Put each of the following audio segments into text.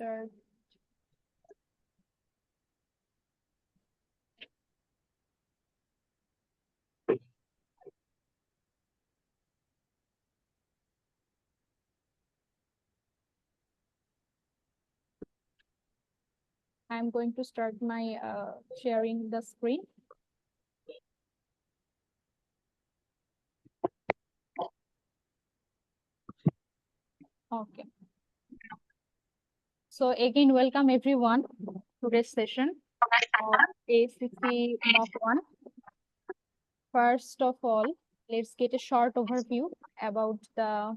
start. I'm going to start my sharing the screen. Okay. So again, welcome everyone to today's session of ASSCC Mock 1. First of all, let's get a short overview about the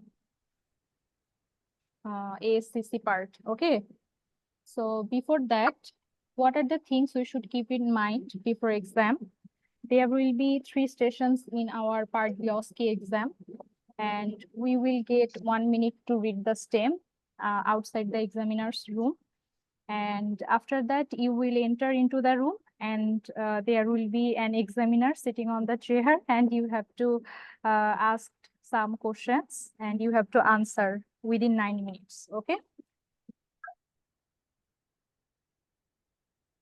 ASSCC part. Okay. So before that, what are the things we should keep in mind before exam? There will be 3 stations in our part B OSCE exam, and we will get 1 minute to read the STEM outside the examiner's room. And after that, you will enter into the room, and there will be an examiner sitting on the chair, and you have to ask some questions, and you have to answer within 9 minutes. Okay.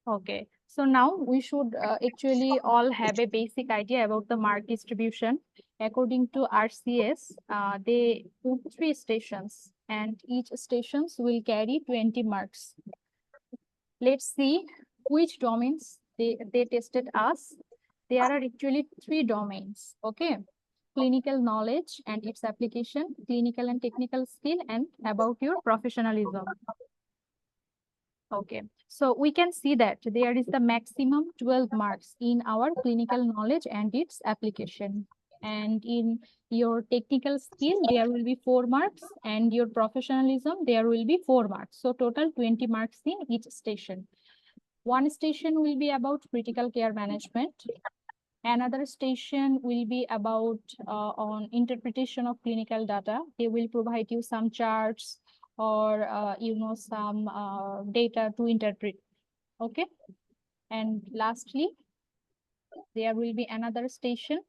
Okay, so now we should actually all have a basic idea about the mark distribution. According to RCS, they put 3 stations, and each stations will carry 20 marks. Let's see which domains they tested us. There are actually 3 domains, okay? Clinical knowledge and its application, clinical and technical skill, and about your professionalism. Okay, so we can see that there is the maximum 12 marks in our clinical knowledge and its application. And in your technical skill, there will be 4 marks, and your professionalism, there will be 4 marks. So total 20 marks in each station. One station will be about critical care management. Another station will be about on interpretation of clinical data. They will provide you some charts or some data to interpret. Okay. And lastly, there will be another station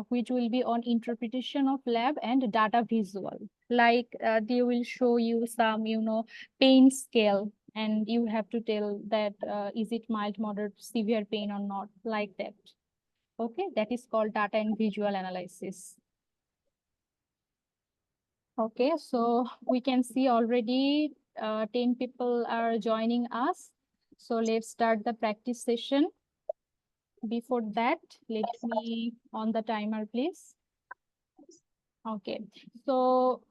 which will be on interpretation of lab and data visual. Like they will show you some pain scale, and you have to tell that is it mild, moderate, severe pain or not, like that. Okay, that is called data and visual analysis. Okay, so we can see already 10 people are joining us. So let's start the practice session. Before that, let me on the timer, please. Okay, so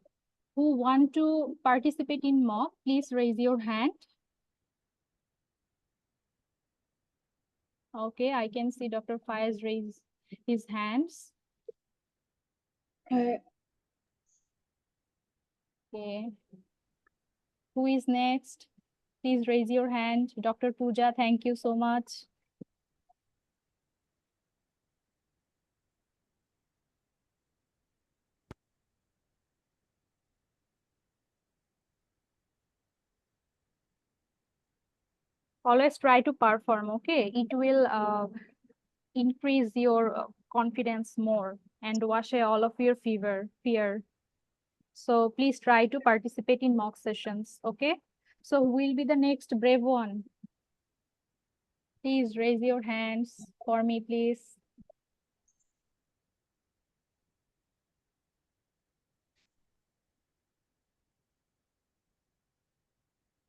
who want to participate in mock, please raise your hand. Okay, I can see Dr. Faiz raise his hands. Okay. Who is next? Please raise your hand. Dr. Pooja, thank you so much. Always try to perform, okay? It will increase your confidence more and wash away all of your fear. So please try to participate in mock sessions, okay? So who will be the next brave one? Please raise your hands for me, please.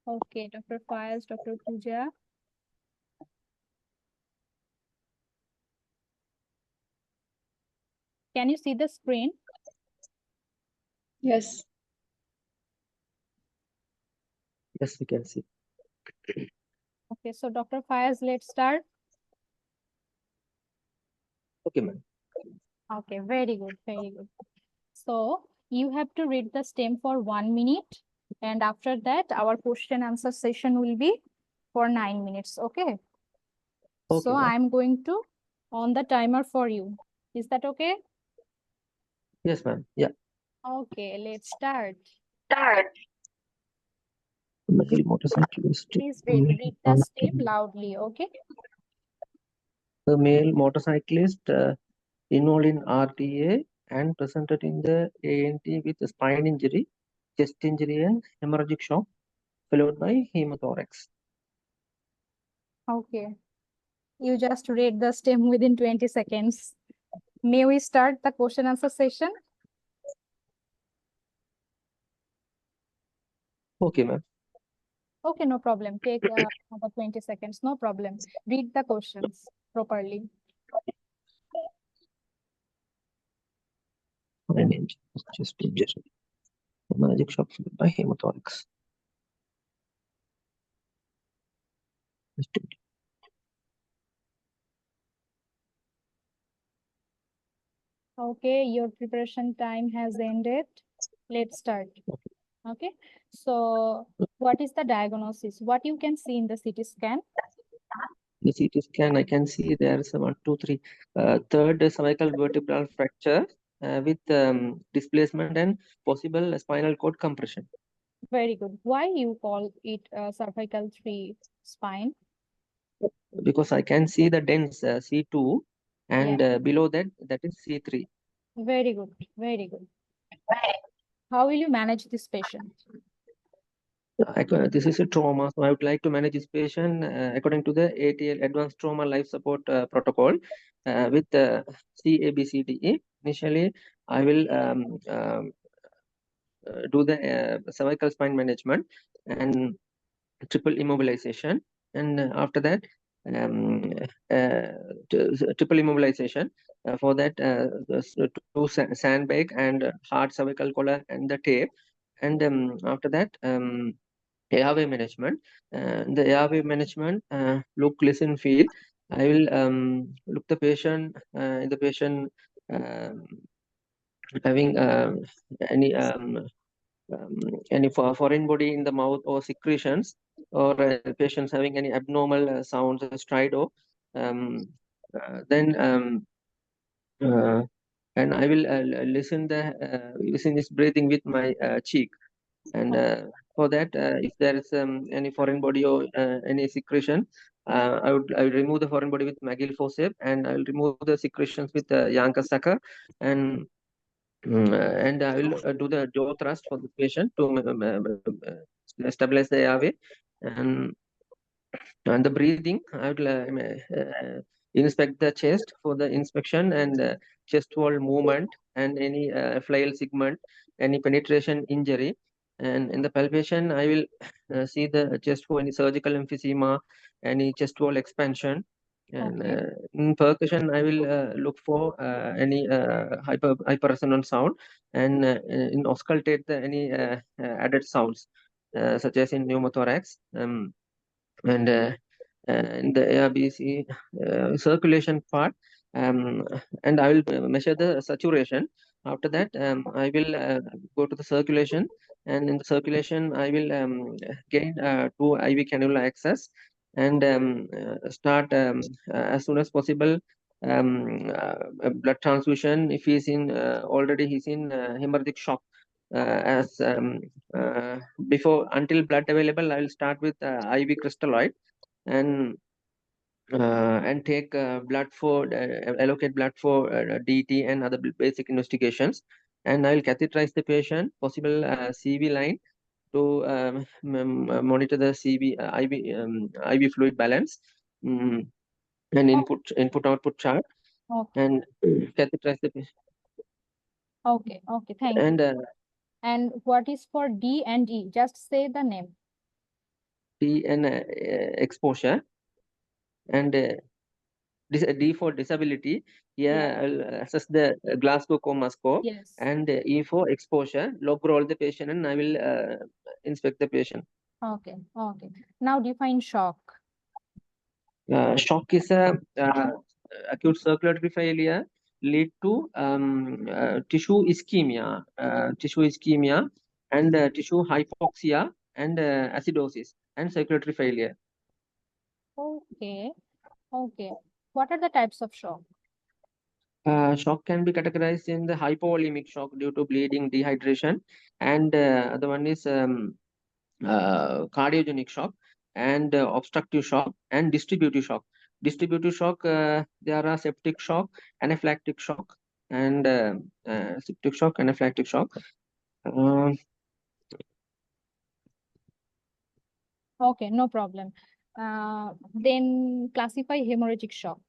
Okay, Dr. Faiz, Dr. Pooja. Can you see the screen? Yes. Yes, we can see. Okay, so Dr. Faiz, let's start. Okay, ma'am. Okay, very good, very good. So you have to read the STEM for 1 minute, and after that, our question answer session will be for 9 minutes. Okay. Okay, So I'm going to on the timer for you. Is that okay? Yes, ma'am. Yeah. Okay, let's start. Male motorcyclist. Please read the STEM loudly, okay? A male motorcyclist involved in RTA and presented in the ANT with a spine injury, chest injury, and hemorrhagic shock. followed by hemothorax. Okay. You just read the STEM within 20 seconds. May we start the question answer session? Okay, ma'am. Okay, no problem. Take about 20 seconds, no problem. Read the questions properly. Just hemorrhagic shock followed by hemothorax. Okay, your preparation time has ended. Let's start. Okay, so what is the diagnosis? What you can see in the CT scan? The CT scan, I can see there is a 1, 2, 3, third cervical vertebral fracture with displacement and possible spinal cord compression. Very good. Why you call it cervical 3 spine? Because I can see the dents C2 and Yeah, below that is C3. very good. Very good. How will you manage this patient? This is a trauma, so I would like to manage this patient according to the ATL Advanced Trauma Life Support Protocol with CABCDE. Initially, I will do the cervical spine management and triple immobilization, and after that um, triple immobilization. For that, two sandbag and hard cervical collar and the tape, and after that airway management. The airway management, look, listen, feel. I will look the patient, in the patient um, having any foreign body in the mouth or secretions, or patients having any abnormal sounds, stridor. Um, then uh, and I will listen his breathing with my cheek. And for that, if there is any foreign body or any secretion, I will remove the foreign body with Magill forceps, and I will remove the secretions with Yanka sucker, and and I will do the jaw thrust for the patient to stabilize the airway, and the breathing. I would inspect the chest for the inspection, and chest wall movement, and any flail segment, any penetration injury. And in the palpation, I will see the chest for any surgical emphysema, any chest wall expansion. And Okay. in percussion, I will look for any hyperresonant sound, and in auscultate any added sounds, such as in pneumothorax. And in the ARBC circulation part, um, and I will measure the saturation. After that, I will go to the circulation, and in the circulation, I will gain 2 IV cannula access, and start as soon as possible a blood transfusion if he's in already he's in hemorrhagic shock. As before, until blood available, I will start with IV crystalloid, and take blood for allocate blood for DT and other basic investigations, and I will catheterize the patient, possible CV line to monitor the CV IV fluid balance, and Oh, input output chart, okay. and catheterize the patient. Okay. Okay. Thank you. And And what is for D and E? Just say the name. T and exposure, and D for disability. Yeah. Here I'll assess the Glasgow coma score, Yes. and E for exposure, log roll the patient, and I will inspect the patient. Okay. Okay. Now define shock. Shock is a acute circulatory failure lead to tissue ischemia, and tissue hypoxia, and acidosis, and circulatory failure. Okay. Okay. What are the types of shock? Shock can be categorized in the hypovolemic shock due to bleeding, dehydration, and other one is cardiogenic shock, and obstructive shock, and distributive shock. Distributive shock, there are septic shock, anaphylactic shock, and septic shock, anaphylactic shock. Uh, Okay, no problem. Then classify hemorrhagic shock.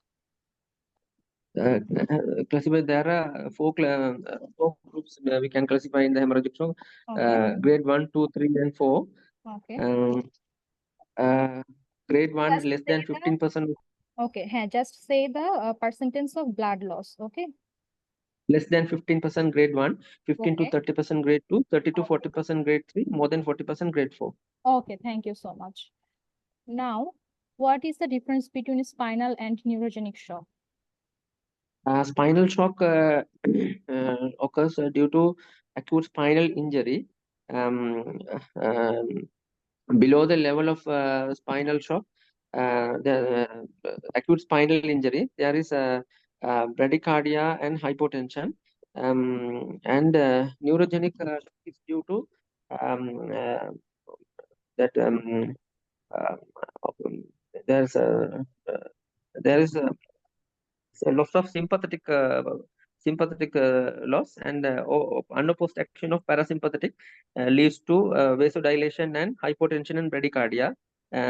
Classify, there are four groups we can classify in the hemorrhagic shock. Okay, Grade 1, 2, 3, and 4. okay. Grade 1 Just less say than the 15%. just say the percentage of blood loss. Okay. Less than 15% grade 1, 15 to Okay. 30% grade 2, 30 to Okay. 40% grade 3, more than 40% grade 4. Okay. Thank you so much. Now, what is the difference between spinal and neurogenic shock? Spinal shock occurs due to acute spinal injury. Um, um, Below the level of spinal shock, the acute spinal injury, there is bradycardia and hypotension. And neurogenic shock is due to that uh, um, there's a there is a loss of sympathetic loss, and unopposed action of parasympathetic leads to vasodilation and hypotension and bradycardia.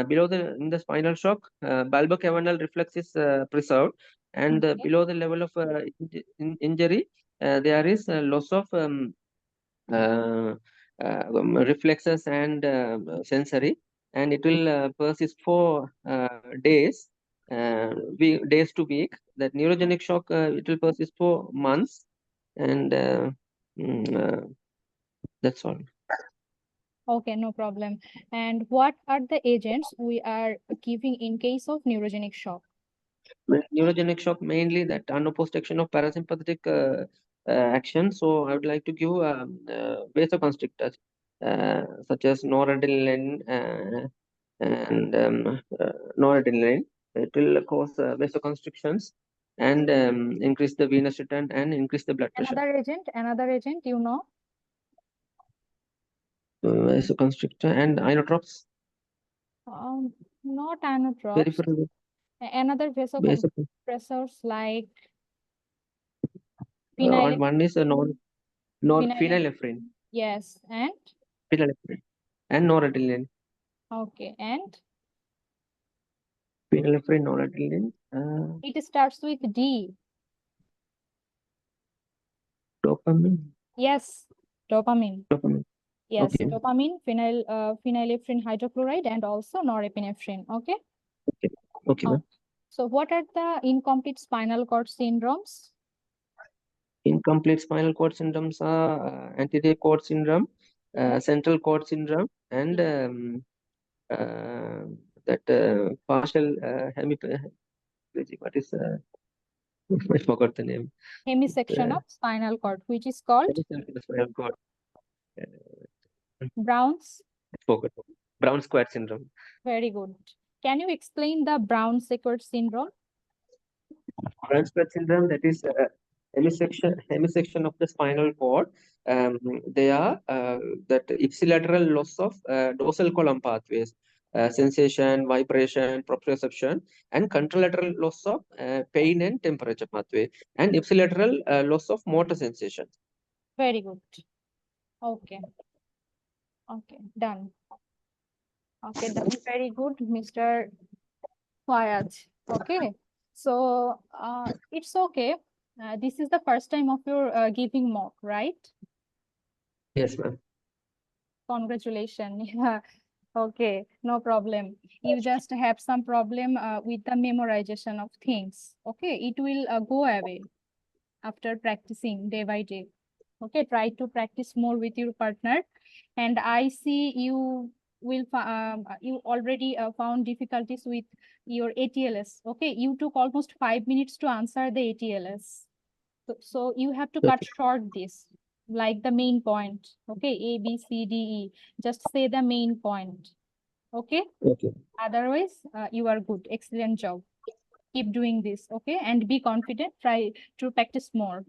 Below in the spinal shock, bulbocavernoid reflex is preserved, and Okay. below the level of injury, there is a loss of uh, reflexes and sensory, and it will persist for days, days to week. That neurogenic shock, it will persist for months, and mm, uh, that's all. Okay, no problem. And what are the agents we are giving in case of neurogenic shock? Neurogenic shock, mainly that unopposed action of parasympathetic action. So I would like to give vasoconstrictors such as noradrenaline and noradrenaline. It will cause vasoconstrictions and increase the venous return and increase the blood pressure. Another agent, you know? Vasoconstrictor and inotropes. Not anotropes. Peripheral Another vaso. vasoconstrictors like And one is a phenylephrine. phenylephrine. Yes, and Phenylephrine and noradrenaline. okay, and Phenylephrine, noradrenaline. it starts with D. Dopamine. Yes, dopamine. Dopamine. Yes, Okay. dopamine, phenylephrine hydrochloride, and also norepinephrine. Okay. Okay. Okay, ma'am. So, what are the incomplete spinal cord syndromes? Incomplete spinal cord syndromes are anterior cord syndrome, central cord syndrome, and that partial what is I forgot the name. Hemisection of spinal cord, which is called Spinal cord. Brown's. I forgot. Brown square syndrome. Very good. Can you explain the Brown-Sequard syndrome? Brown square syndrome, that is hemisection of the spinal cord. They are that ipsilateral loss of dorsal column pathways, sensation, vibration, proprioception, and contralateral loss of pain and temperature pathway, and ipsilateral loss of motor sensation. Very good. Okay. Okay, done. Okay, done. Very good, Mr. Fayad. Okay. So it's okay. This is the first time of your giving mock, right? Yes, ma'am. Congratulations. Yeah. Okay, no problem. You just have some problem with the memorization of things. Okay, it will go away after practicing day by day. Okay, try to practice more with your partner. And I see you you already found difficulties with your ATLS. Okay, you took almost 5 minutes to answer the ATLS. So you have to cut Okay. short this, like the main point. Okay, A, B, C, D, E. Just say the main point. Okay. Okay. Otherwise, you are good. Excellent job. Keep doing this. Okay, and be confident. Try to practice more.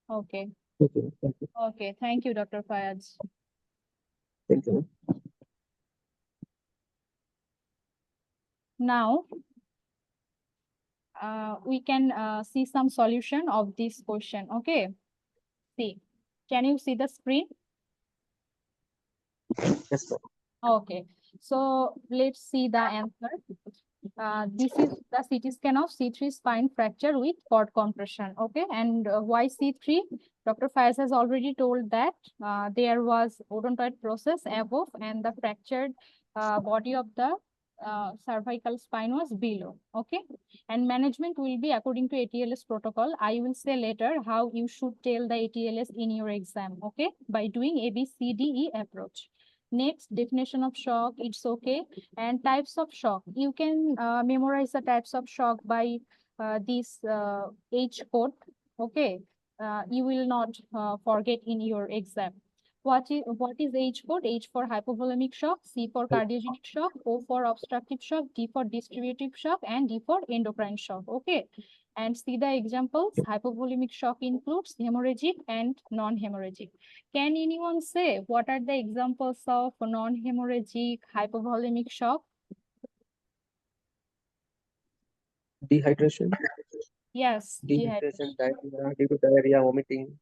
Okay. Okay. Thank you. Okay. Thank you, Dr. Fayaz. Thank you. Now, we can see some solution of this question. Okay. See, can you see the screen? Yes, ma'am. Okay. So let's see the answer. This is the CT scan of C3 spine fracture with cord compression. Okay, and why C3? Dr. Faiz has already told that there was odontoid process above and the fractured body of the cervical spine was below. Okay, and management will be according to ATLS protocol. I will say later how you should tell the ATLS in your exam. Okay, by doing ABCDE approach. Next, definition of shock, it's okay. And types of shock, you can memorize the types of shock by this H code. Okay, you will not forget in your exam. What is H code? H for hypovolemic shock, C for cardiogenic shock, O for obstructive shock, D for distributive shock, and D for endocrine shock. Okay, and see the examples. Hypovolemic shock includes hemorrhagic and non-hemorrhagic. Can anyone say what are the examples of non-hemorrhagic hypovolemic shock? Dehydration. Yes, Dehydration, dehydration. diarrhea, due to diarrhea, vomiting.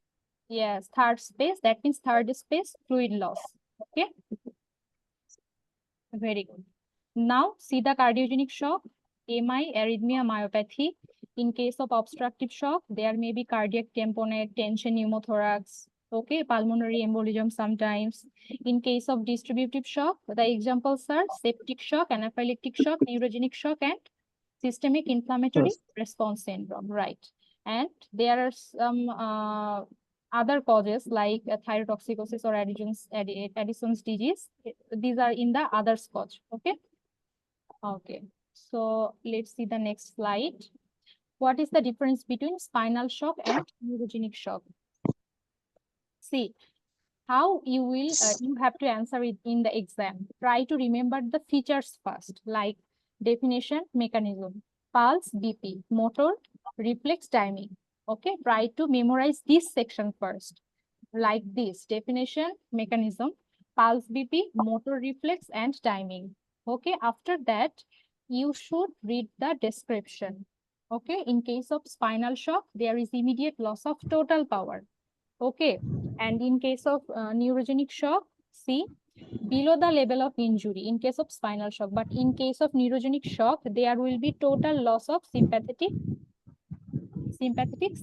Yes, third space, that means third space, fluid loss. Okay, very good. Now, see the cardiogenic shock, MI, arrhythmia, myopathy. In case of obstructive shock, there may be cardiac tamponade, tension, pneumothorax, okay, pulmonary embolism sometimes. In case of distributive shock, the examples are septic shock, anaphylactic shock, neurogenic shock, and systemic inflammatory response syndrome, right? And there are some other causes like thyrotoxicosis or Addison's disease. These are in the others cause, okay? Okay, so let's see the next slide. What is the difference between spinal shock and neurogenic shock? See, how you will, you have to answer it in the exam. Try to remember the features first, like definition, mechanism, pulse, BP, motor, reflex, timing. Okay, try to memorize this section first, like this: definition, mechanism, pulse, BP, motor, reflex, and timing. Okay, after that, you should read the description. Okay, in case of spinal shock, there is immediate loss of total power. Okay, and in case of neurogenic shock, see, below the level of injury in case of spinal shock, but in case of neurogenic shock, there will be total loss of sympathetic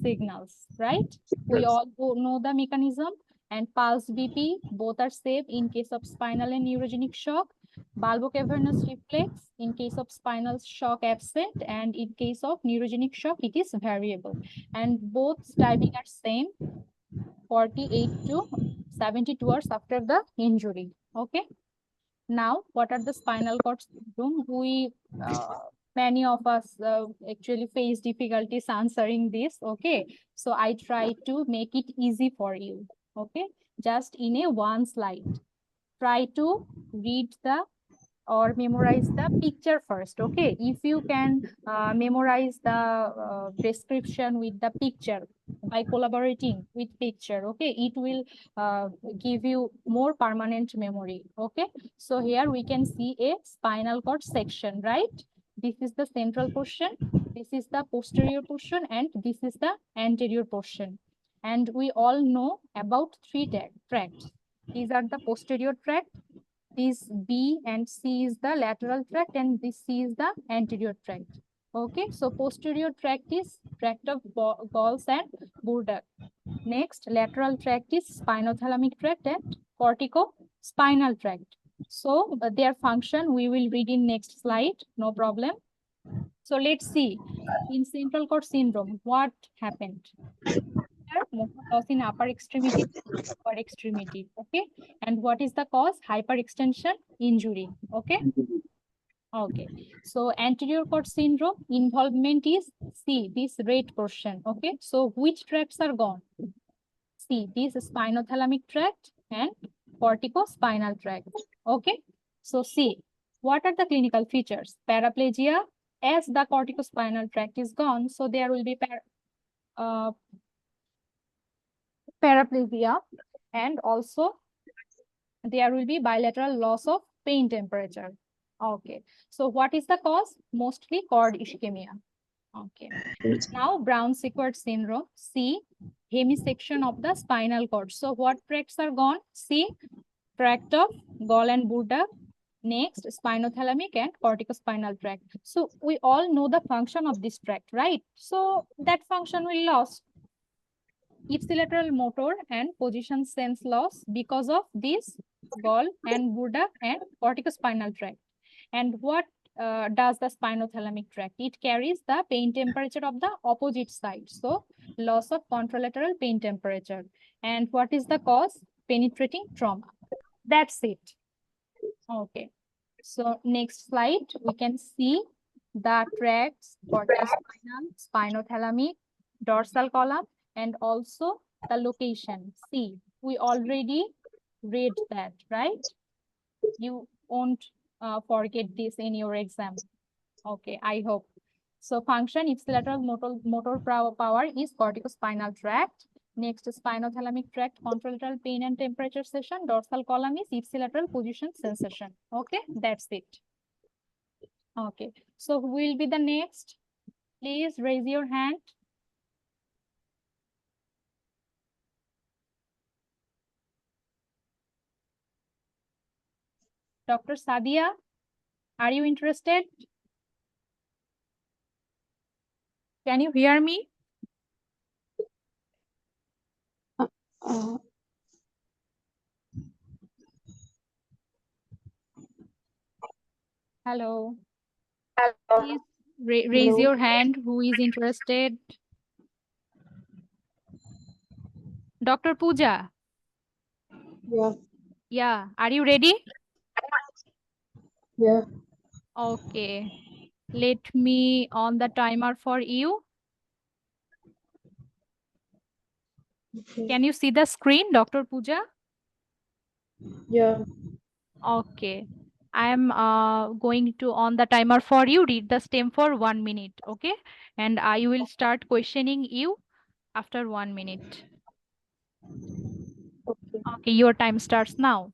signals, right? We all know the mechanism. And pulse, BP, both are safe in case of spinal and neurogenic shock. Bulbocavernous reflex, in case of spinal shock, absent, and in case of neurogenic shock, it is variable. And both timing are same, 48 to 72 hours after the injury. Okay. Now, what are the spinal cord syndrome? Many of us actually face difficulties answering this. Okay, so I try to make it easy for you. Okay, just in a one slide. Try to read the or memorize the picture first. Okay, if you can memorize the description with the picture by collaborating with picture, okay, it will give you more permanent memory. Okay, so here we can see a spinal cord section, right? This is the central portion, this is the posterior portion, and this is the anterior portion. And we all know about three tracts. These are the posterior tract, this B and C is the lateral tract, and this C is the anterior tract. Okay, so posterior tract is tract of Galls and Burdak. Next, lateral tract is spinothalamic tract and corticospinal tract. So their function we will read in next slide, no problem. So let's see, in central cord syndrome, what happened? Motor loss in upper extremity, lower extremity. Okay, and what is the cause? Hyperextension injury. Okay. Okay, so anterior cord syndrome involvement is, see, this red portion. Okay, so which tracts are gone? See, this spinothalamic tract and corticospinal tract. Okay, so see, what are the clinical features? Paraplegia, as the corticospinal tract is gone, so there will be paraplegia, and also there will be bilateral loss of pain temperature. Okay, so what is the cause? Mostly cord ischemia. Okay, now Brown-Sequard syndrome. See, hemisection of the spinal cord. So what tracts are gone? See, tract of Gall and Burdak, Next, spinothalamic and corticospinal tract. So we all know the function of this tract, right? So that function will lost. Ipsilateral motor and position sense loss because of this gall and burda and corticospinal tract. And what does the spinothalamic tract? It carries the pain temperature of the opposite side. So loss of contralateral pain temperature. And what is the cause? Penetrating trauma. That's it. Okay. So next slide, we can see the tracts, corticospinal, spinothalamic, dorsal column, and also the location. See, we already read that, right? You won't forget this in your exam. Okay, I hope. So function, ipsilateral motor power is corticospinal tract. Next, spinothalamic tract, contralateral pain and temperature sensation. Dorsal column is ipsilateral position sensation. Okay, that's it. Okay, so who will be the next? Please raise your hand. Dr. Sadia, are you interested? Can you hear me? Hello. Please raise your hand who is interested. Dr. Pooja. Yeah. Yeah, are you ready? Yeah. Okay. Let me on the timer for you. Okay. Can you see the screen, Dr. Pooja? Yeah. Okay. I am going to on the timer for you. Read the stem for 1 minute. Okay. And I will start questioning you after 1 minute. Okay. Okay, your time starts now.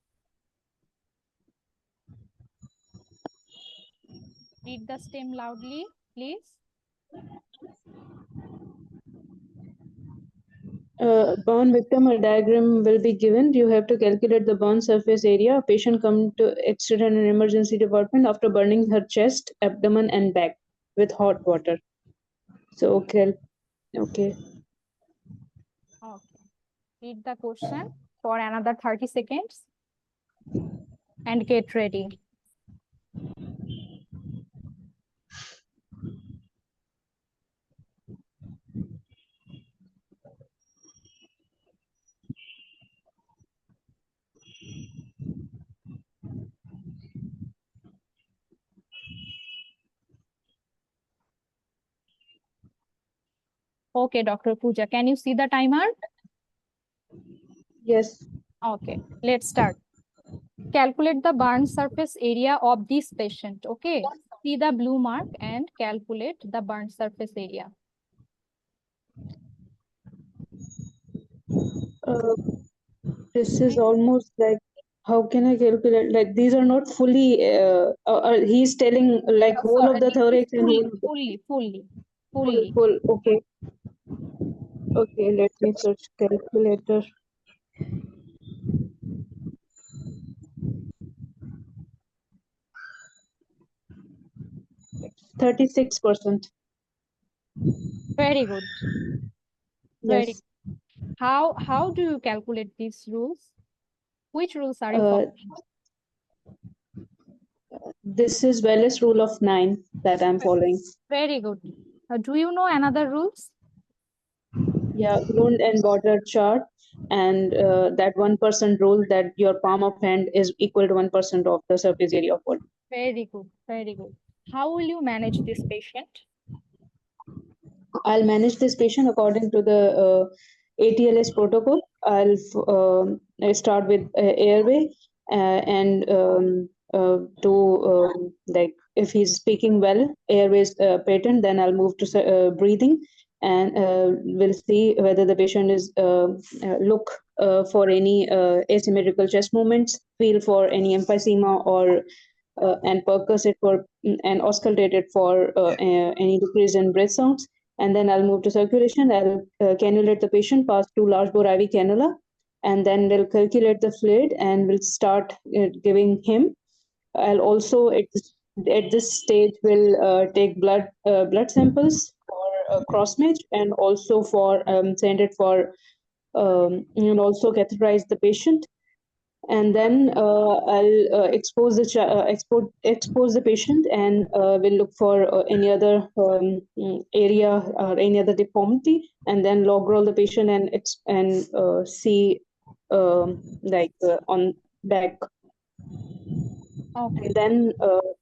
Read the stem loudly, please. Burn victim, a diagram will be given. You have to calculate the burn surface area. A patient come to accident and emergency department after burning her chest, abdomen, and back with hot water. So okay. Okay. Read the question for another 30 seconds and get ready. Okay, Dr. Pooja, can you see the timer? Yes. Okay, let's start. Calculate the burn surface area of this patient. Okay, see the blue mark and calculate the burn surface area. This is almost like, how can I calculate? Like these are not fully. He's telling like whole of the thorax and whole of the Fully. full. Okay. Okay. Let me search calculator. 36%. Very good. Very. Yes. How do you calculate these rules? Which rules are you following? This is Well's rule of 9 that I'm following. Very good. Do you know another rules? Yeah, wound and border chart, and that 1% rule that your palm of hand is equal to 1% of the surface area of body. Very good. Very good. How will you manage this patient? I'll manage this patient according to the ATLS protocol. I start with airway and like if he's speaking well, airways patent, then I'll move to breathing, and we'll see whether the patient is look for any asymmetrical chest movements, feel for any emphysema or and percuss it for and auscultate it for any decrease in breath sounds. And then I'll move to circulation. I'll cannulate the patient past 2 large bore IV cannula, and then we'll calculate the fluid and we'll start giving him. I'll also at this stage will take blood samples for cross match, and also for send it for and also catheterize the patient, and then I'll expose the patient, and we'll look for any other area or any other deformity, and then log roll the patient and see on back. Okay. And then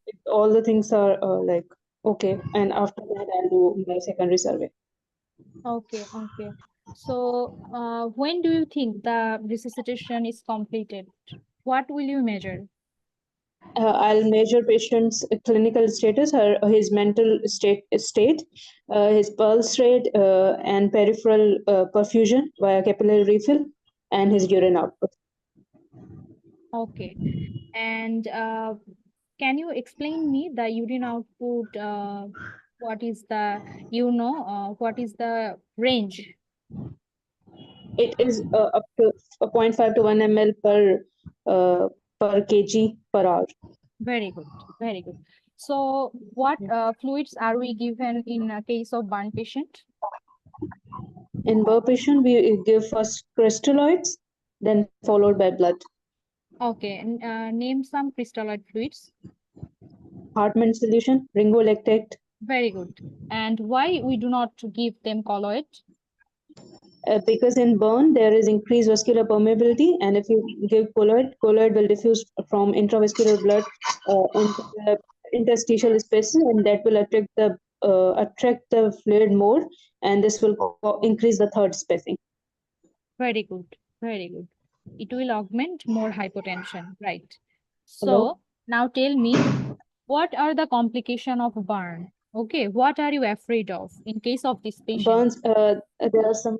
if all the things are okay, and after that I'll do my secondary survey. Okay. Okay. So, when do you think the resuscitation is completed? What will you measure? I'll measure patient's clinical status, his mental state, his pulse rate, and peripheral perfusion via capillary refill, and his urine output. Okay. And can you explain me the urine output? What is the, what is the range? It is up to 0.5 to 1 ml per kg per hour. Very good. Very good. So, what fluids are we given in a case of burn patient? In burn patient, we give first crystalloids, then followed by blood. Okay. And name some crystalloid fluids. Hartmann solution, ringolactate. Very good. And why we do not give them colloid? Because in burn there is increased vascular permeability, and if you give colloid will diffuse from intravascular blood into the interstitial spaces, and that will attract the fluid more, and this will increase the third spacing. Very good. Very good. It will augment more hypotension, right? Hello? So now tell me, what are the complication of burn? Okay, what are you afraid of in case of this patient? Burns, there are some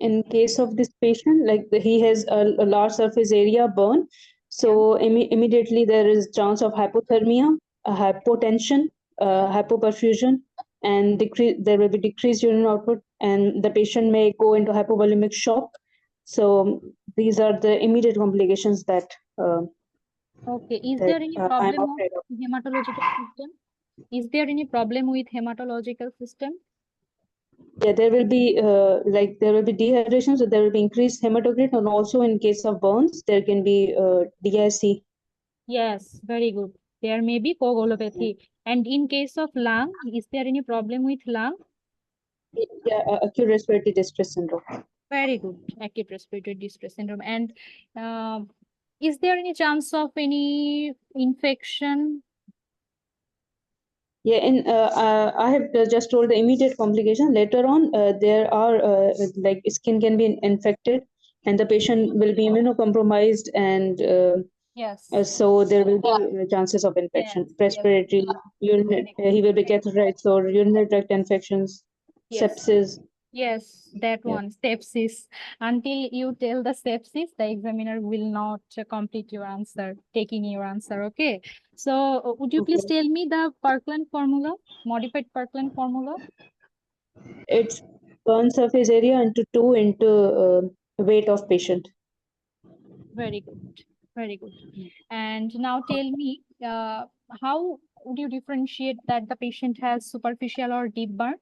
in case of this patient, like he has a large surface area burn, so immediately there is chance of hypothermia, hypotension, hypoperfusion, and there will be decreased urine output, and the patient may go into hypovolemic shock. So these are the immediate complications that Okay, is that there any I'm problem of afraid of. hematological system? Is there any problem with hematological system? Yeah, there will be dehydration, so there will be increased hematocrit, and also in case of burns, there can be DIC. Yes, very good. There may be coagulopathy. And in case of lung, is there any problem with lung? Yeah, acute respiratory distress syndrome. Very good. Acute respiratory distress syndrome. And is there any chance of any infection? Yeah, and I have just told the immediate complication. Later on, there are like skin can be infected, and the patient will be immunocompromised, and Yes. so there will be chances of infection, Yes, respiratory, urinary. He will be catheterized, so urinary tract infections, yes. sepsis. Yes, that Yeah. one, sepsis. Until you tell the sepsis, the examiner will not complete your answer, taking your answer. Okay. So, would you please Okay. tell me the Parkland formula, modified Parkland formula? It's burn surface area into 2 into weight of patient. Very good. Very good. And now tell me, how would you differentiate that the patient has superficial or deep burn?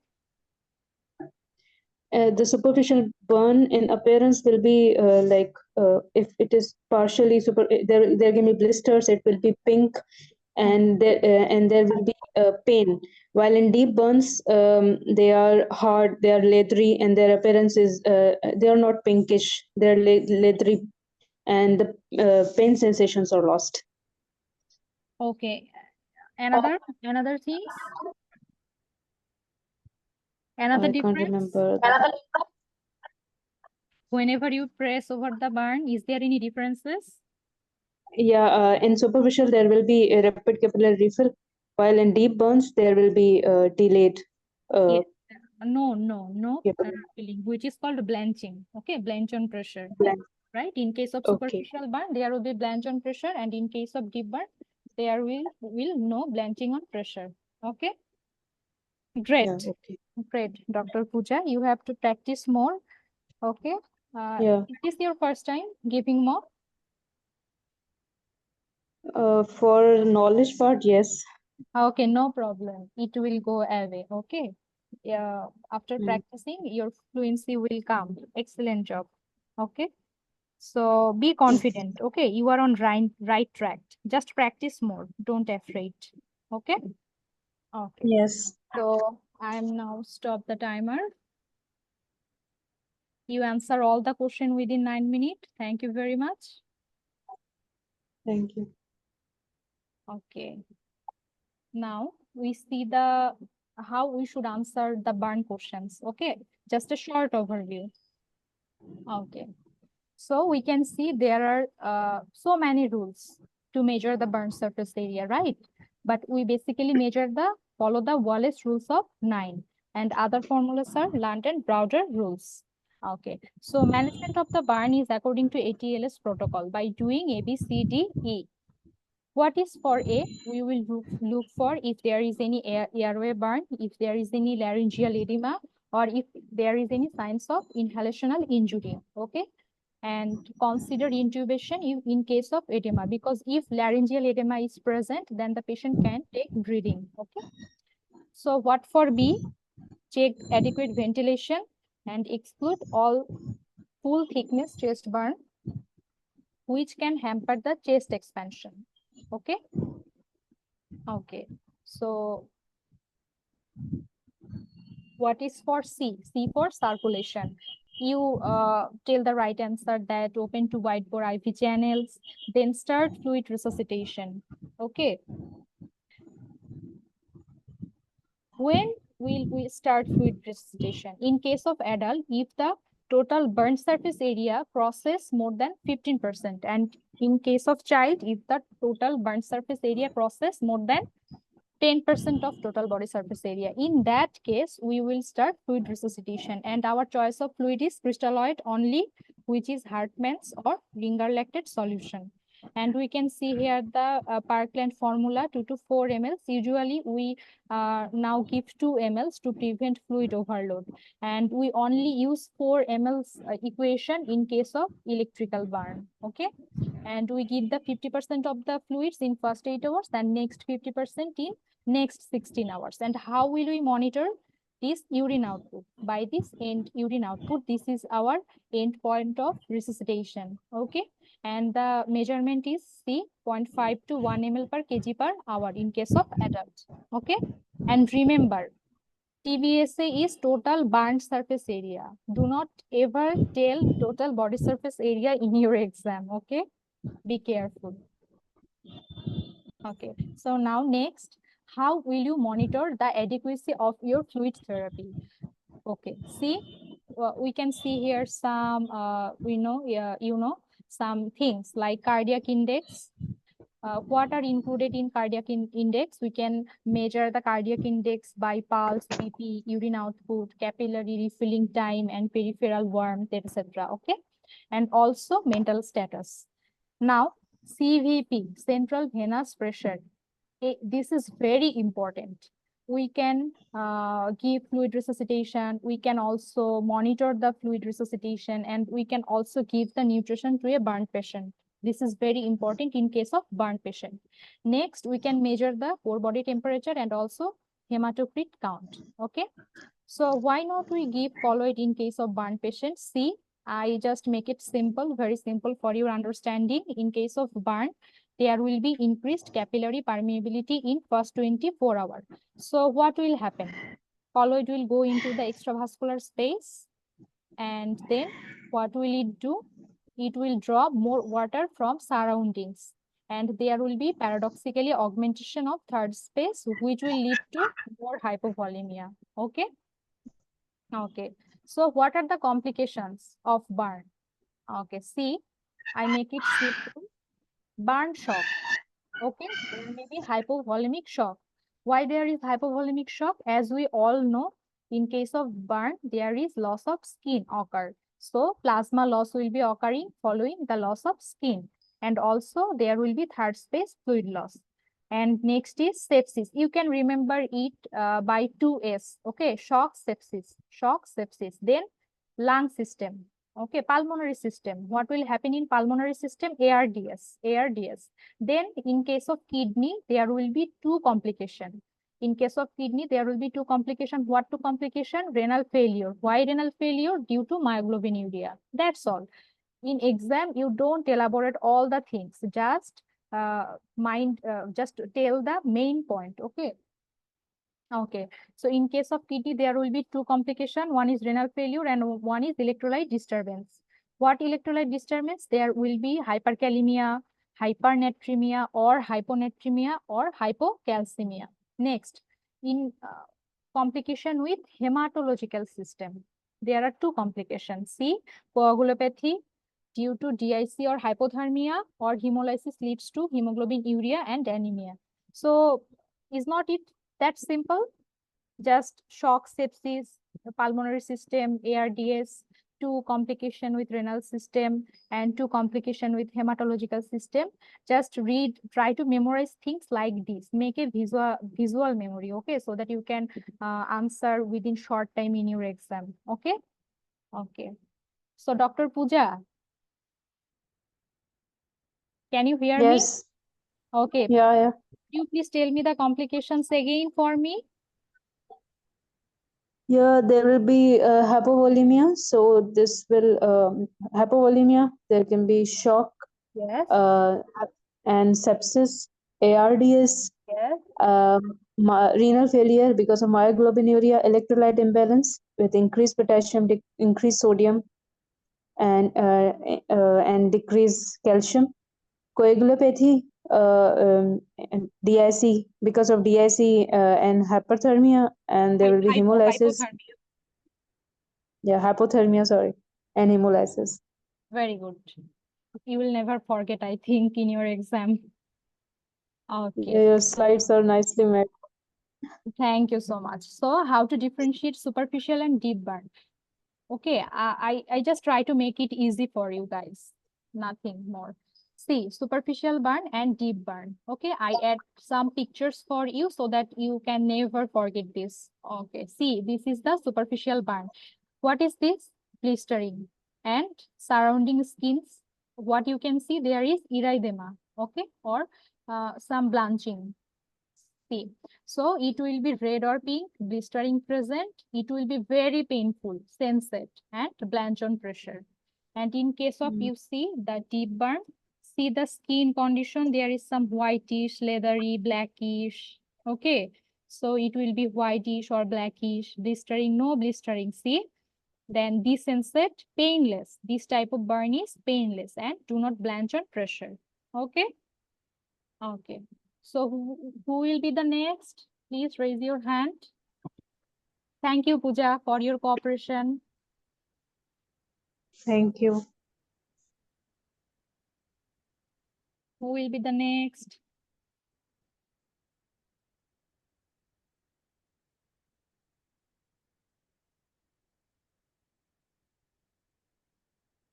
The superficial burn in appearance will be if it is partially there can be blisters, it will be pink, and there will be pain. While in deep burns, they are hard, they are leathery, and their appearance is they are not pinkish, they are leathery, and the pain sensations are lost. Okay. Another things? Another I can't difference? remember. Whenever you press over the burn, is there any differences? Yeah, in superficial there will be a rapid capillary refill, while in deep burns there will be delayed. Yes. No, Capillary filling, which is called blanching. Okay, blanch on pressure. blank. Right? In case of Okay. superficial burn, there will be blanch on pressure, and in case of deep burn, there will no blanching on pressure. Okay. Great. Yeah, okay. Great, Dr. Pooja. You have to practice more. Okay. Yeah. Is this your first time giving mock? For knowledge part, yes. Okay, no problem. It will go away. Okay. Yeah, after Mm. practicing, your fluency will come. Excellent job. Okay. So be confident. Okay, you are on right track. Just practice more. Don't afraid. Okay. Okay. Yes. So I'm now stop the timer. You answer all the question within 9 minutes. Thank you very much. Thank you. Okay. Now we see the how we should answer the burn questions. Okay, just a short overview. Okay, so we can see there are so many rules to measure the burn surface area, right? But we basically follow the Wallace rules of 9, and other formulas are Lunt and Browder rules. Okay, so management of the burn is according to ATLS protocol by doing A, B, C, D, E. What is for A? We will look for if there is any airway burn, if there is any laryngeal edema, or if there is any signs of inhalational injury. Okay. And consider intubation in case of edema, because if laryngeal edema is present, then the patient can take breathing. Okay. So what for B? Check adequate ventilation and exclude all full thickness chest burn, which can hamper the chest expansion. Okay. Okay, so what is for C? C for circulation. You tell the right answer that open to wide bore IV channels, then start fluid resuscitation. Okay. When will we start fluid resuscitation? In case of adult, if the total burn surface area crosses more than 15%, and in case of child, if the total burn surface area crosses more than 10% of total body surface area. In that case, we will start fluid resuscitation, and our choice of fluid is crystalloid only, which is Hartmann's or Ringer lactate solution. And we can see here the Parkland formula 2 to 4 ml. Usually we now give 2 ml to prevent fluid overload, and we only use 4 ml equation in case of electrical burn. Okay. And we give the 50% of the fluids in first 8 hours and next 50% in next 16 hours. And how will we monitor this urine output? By this end urine output, this is our end point of resuscitation. Okay. And the measurement is C 0.5 to 1 ml per kg per hour in case of adults. Okay. And remember, TBSA is total burnt surface area. Do not ever tell total body surface area in your exam. Okay. Be careful. Okay, so now next, how will you monitor the adequacy of your fluid therapy? Okay, see, we can see here some, some things like cardiac index. What are included in cardiac index? We can measure the cardiac index by pulse, BP, urine output, capillary refilling time, and peripheral warmth, etc. Okay, and also mental status. Now, CVP, central venous pressure. This is very important. We can give fluid resuscitation. We can also monitor the fluid resuscitation, and we can also give the nutrition to a burn patient. This is very important in case of burn patient. Next, we can measure the core body temperature and also hematocrit count. Okay. So why not we give colloid in case of burn patients? See, I just make it simple, very simple for your understanding. In case of burn, there will be increased capillary permeability in first 24 hours. So what will happen? Colloid will go into the extravascular space, and then what will it do? It will draw more water from surroundings, and there will be paradoxically augmentation of third space, which will lead to more hypovolemia. Okay. Okay, so what are the complications of burn? Okay, see, I make it simple. Burn shock. Okay, there may be hypovolemic shock. Why there is hypovolemic shock? As we all know, in case of burn, there is loss of skin occur. So plasma loss will be occurring following the loss of skin. And also there will be third space fluid loss. And next is sepsis. You can remember it by 2S. Okay, shock sepsis. Then lung system. Okay, pulmonary system. What will happen in pulmonary system? ARDS. Then in case of kidney, there will be two complications. In case of kidney, there will be two complications. What two complication? Renal failure. Why renal failure? Due to myoglobinuria. That's all. In exam, you don't elaborate all the things. Just just tell the main point. Okay. Okay, so in case of kidney, there will be two complications. One is renal failure and one is electrolyte disturbance. What electrolyte disturbance? There will be hyperkalemia, hypernatremia, or hyponatremia, or hypocalcemia. Next, in complication with hematological system, there are two complications. See, coagulopathy due to DIC or hypothermia, or hemolysis leads to hemoglobin urea and anemia. So, is not it that simple? Just shock sepsis, pulmonary system, ARDS, two complication with renal system, and two complication with hematological system. Just read, try to memorize things like this. Make a visual memory, okay, so that you can answer within short time in your exam. Okay. Okay. So Dr. Pooja, can you hear me? Yes. Okay. Yeah. You please tell me the complications again for me. Yeah, there will be hypovolemia. So this will hypovolemia. There can be shock Yes. And sepsis, ARDS, Yes. renal failure because of myoglobinuria, electrolyte imbalance with increased potassium, increased sodium, and decreased calcium. Coagulopathy, and DIC because of DIC and hyperthermia, and there will be hemolysis. Hypothermia. Yeah, hypothermia, sorry, and hemolysis. Very good. You will never forget, I think, in your exam. Okay. Your slides are nicely made. Thank you so much. So, how to differentiate superficial and deep burn? Okay, I just try to make it easy for you guys. Nothing more. See, superficial burn and deep burn. Okay, I add some pictures for you so that you can never forget this. Okay, see, this is the superficial burn. What is this? Blistering and surrounding skins. What you can see there is erythema. Okay, or some blanching. See, so it will be red or pink, blistering present. It will be very painful, sensate, and blanch on pressure. And in case of you see the deep burn, see the skin condition, there is some whitish, leathery, blackish. Okay, so it will be whitish or blackish, blistering, no blistering. See, then desensate, painless. This type of burn is painless and do not blanch on pressure. Okay. Okay. So who will be the next? Please raise your hand. Thank you, Pooja, for your cooperation. Thank you. Who will be the next?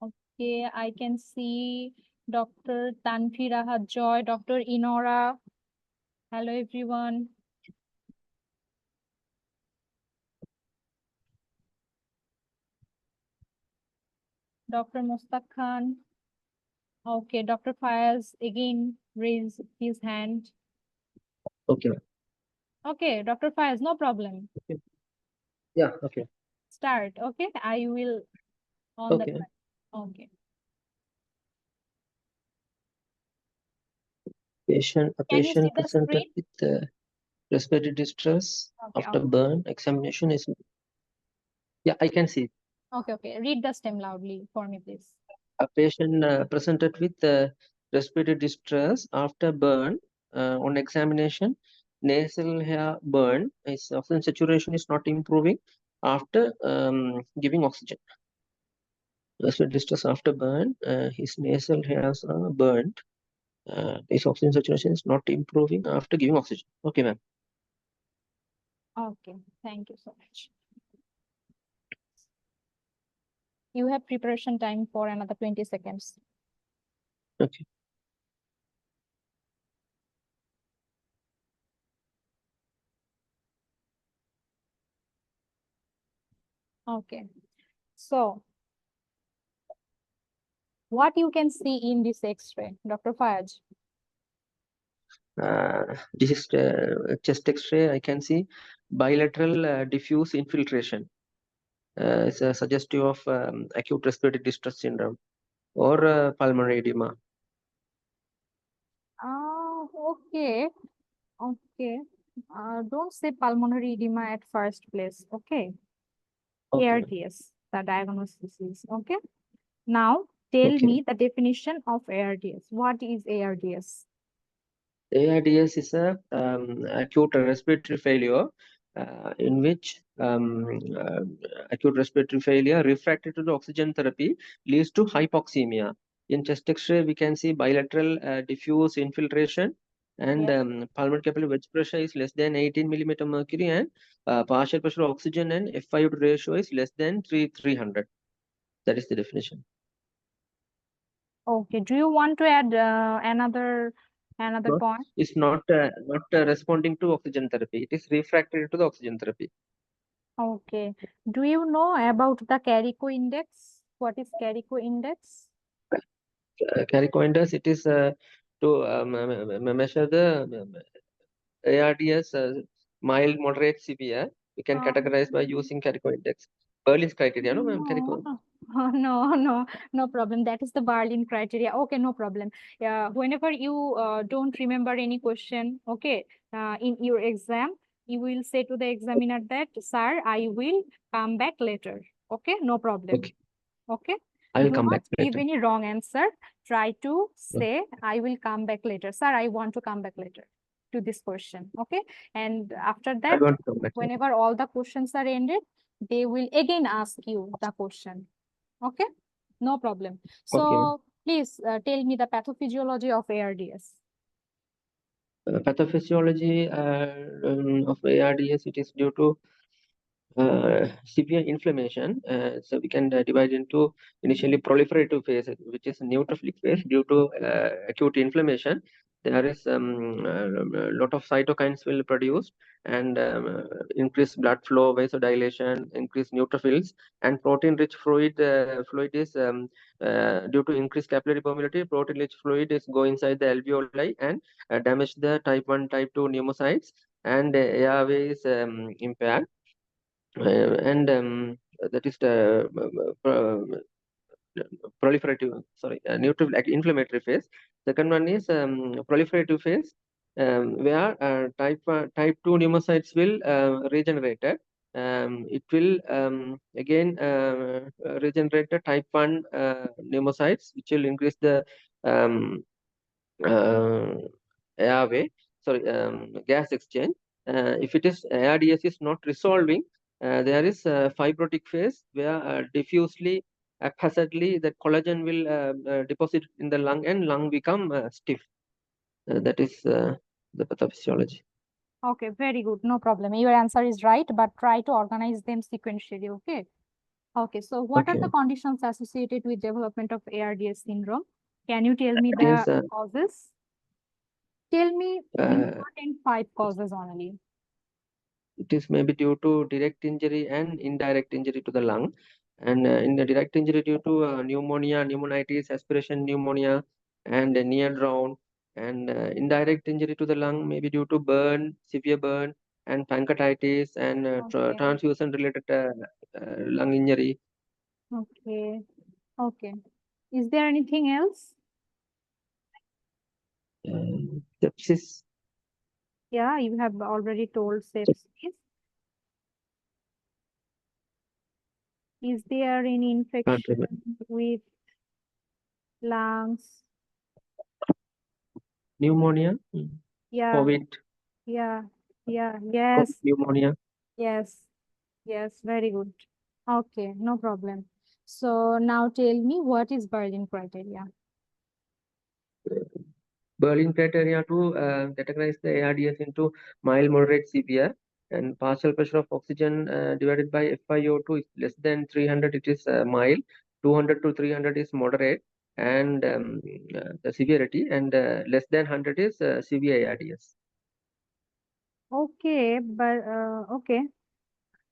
Okay, I can see Dr. Tanfi Rahat Joy, Dr. Inora. Hello, everyone. Dr. Mustaq Khan. Okay, Dr. Fayaz again raised his hand. Okay. Okay, Dr. Fayaz, no problem. Okay. Yeah. Okay. Start. Okay, I will on the Okay. time. Okay. A Can you see patient the presented screen? with respiratory distress Okay, after burn examination is. Yeah, I can see. okay. Read the stem loudly for me, please. A patient presented with respiratory distress after burn on examination. Nasal hair burn. His oxygen saturation is not improving after giving oxygen. Respiratory distress after burn. His nasal hairs are burnt. His oxygen saturation is not improving after giving oxygen. Okay, ma'am. Okay, thank you so much. You have preparation time for another 20 seconds. Okay. Okay, so What you can see in this X-ray, Dr. Fayaz? This is chest X-ray. I can see bilateral diffuse infiltration. It's suggestive of acute respiratory distress syndrome or pulmonary edema. Oh, okay. Okay. Don't say pulmonary edema at first place. Okay. Okay. ARDS, the diagnosis is. Okay. Now, tell Okay. me the definition of ARDS. What is ARDS? ARDS is a acute respiratory failure in which acute respiratory failure refractory to the oxygen therapy leads to hypoxemia. In chest X-ray, we can see bilateral diffuse infiltration and Yes. pulmonary capillary wedge pressure is less than 18 millimeter mercury, and partial pressure of oxygen and F5 ratio is less than 300. That is the definition. Okay. Do you want to add another No, point? it's not responding to oxygen therapy. It is refractory to the oxygen therapy. Okay. Do you know about the Carico index? What is Carico index? Carico index, it is to measure the ARDS mild, moderate, severe. We can categorize by using Carico index. Berlin's criteria, no, ma'am? Carico. No problem. That is the Berlin criteria. Okay, no problem. Whenever you don't remember any question, okay, in your exam, you will say to the examiner that, sir, I will come back later. Okay, no problem. Okay, Okay. I will Do come not back give later. any wrong answer. Try to say, I will come back later. Sir, I want to come back later to this question. Okay. And after I that, want to come back later. whenever all the questions are ended, they will again ask you the question. Okay. No problem. So Okay. please tell me the pathophysiology of ARDS. Pathophysiology of ARDS, it is due to severe inflammation. So we can divide into initially proliferative phase, which is neutrophilic phase due to acute inflammation. There is a lot of cytokines will produce and increased blood flow, vasodilation, increased neutrophils, and protein-rich fluid. Fluid is due to increased capillary permeability. Protein-rich fluid is go inside the alveoli and damage the type 1, type 2 pneumocytes, and airway is impaired. And that is the proliferative, sorry, neutral inflammatory phase. Second one is proliferative phase, where type 2 pneumocytes will regenerated. It will again regenerate the type 1 pneumocytes, which will increase the airway, sorry, gas exchange. If it is ARDS is not resolving, there is a fibrotic phase where diffusely, haphazardly, the collagen will deposit in the lung and lung become stiff. That is the pathophysiology. Okay, very good. No problem. Your answer is right, but try to organize them sequentially. Okay. Okay. So what are Okay. the conditions associated with development of ARDS syndrome? Can you tell me It is, the causes? Tell me important 5 causes only. it is maybe due to direct injury and indirect injury to the lung. And in the direct injury due to pneumonia, pneumonitis, aspiration pneumonia, and near drown. And indirect injury to the lung may be due to burn, severe burn, and pancreatitis, and Okay. transfusion-related lung injury. Okay. Okay. Is there anything else? Sepsis. Yeah, you have already told sepsis. Is there any infection with lungs? Pneumonia. Yeah. COVID. Yeah. Yeah. COVID Yes. pneumonia. Yes. Yes. Very good. Okay. No problem. So now tell me, what is Berlin criteria? Berlin criteria to categorize the ARDS into mild, moderate, severe, and partial pressure of oxygen divided by FiO2 is less than 300, it is mild, 200 to 300 is moderate, and the severity, and less than 100 is severe ARDS. Okay, but okay.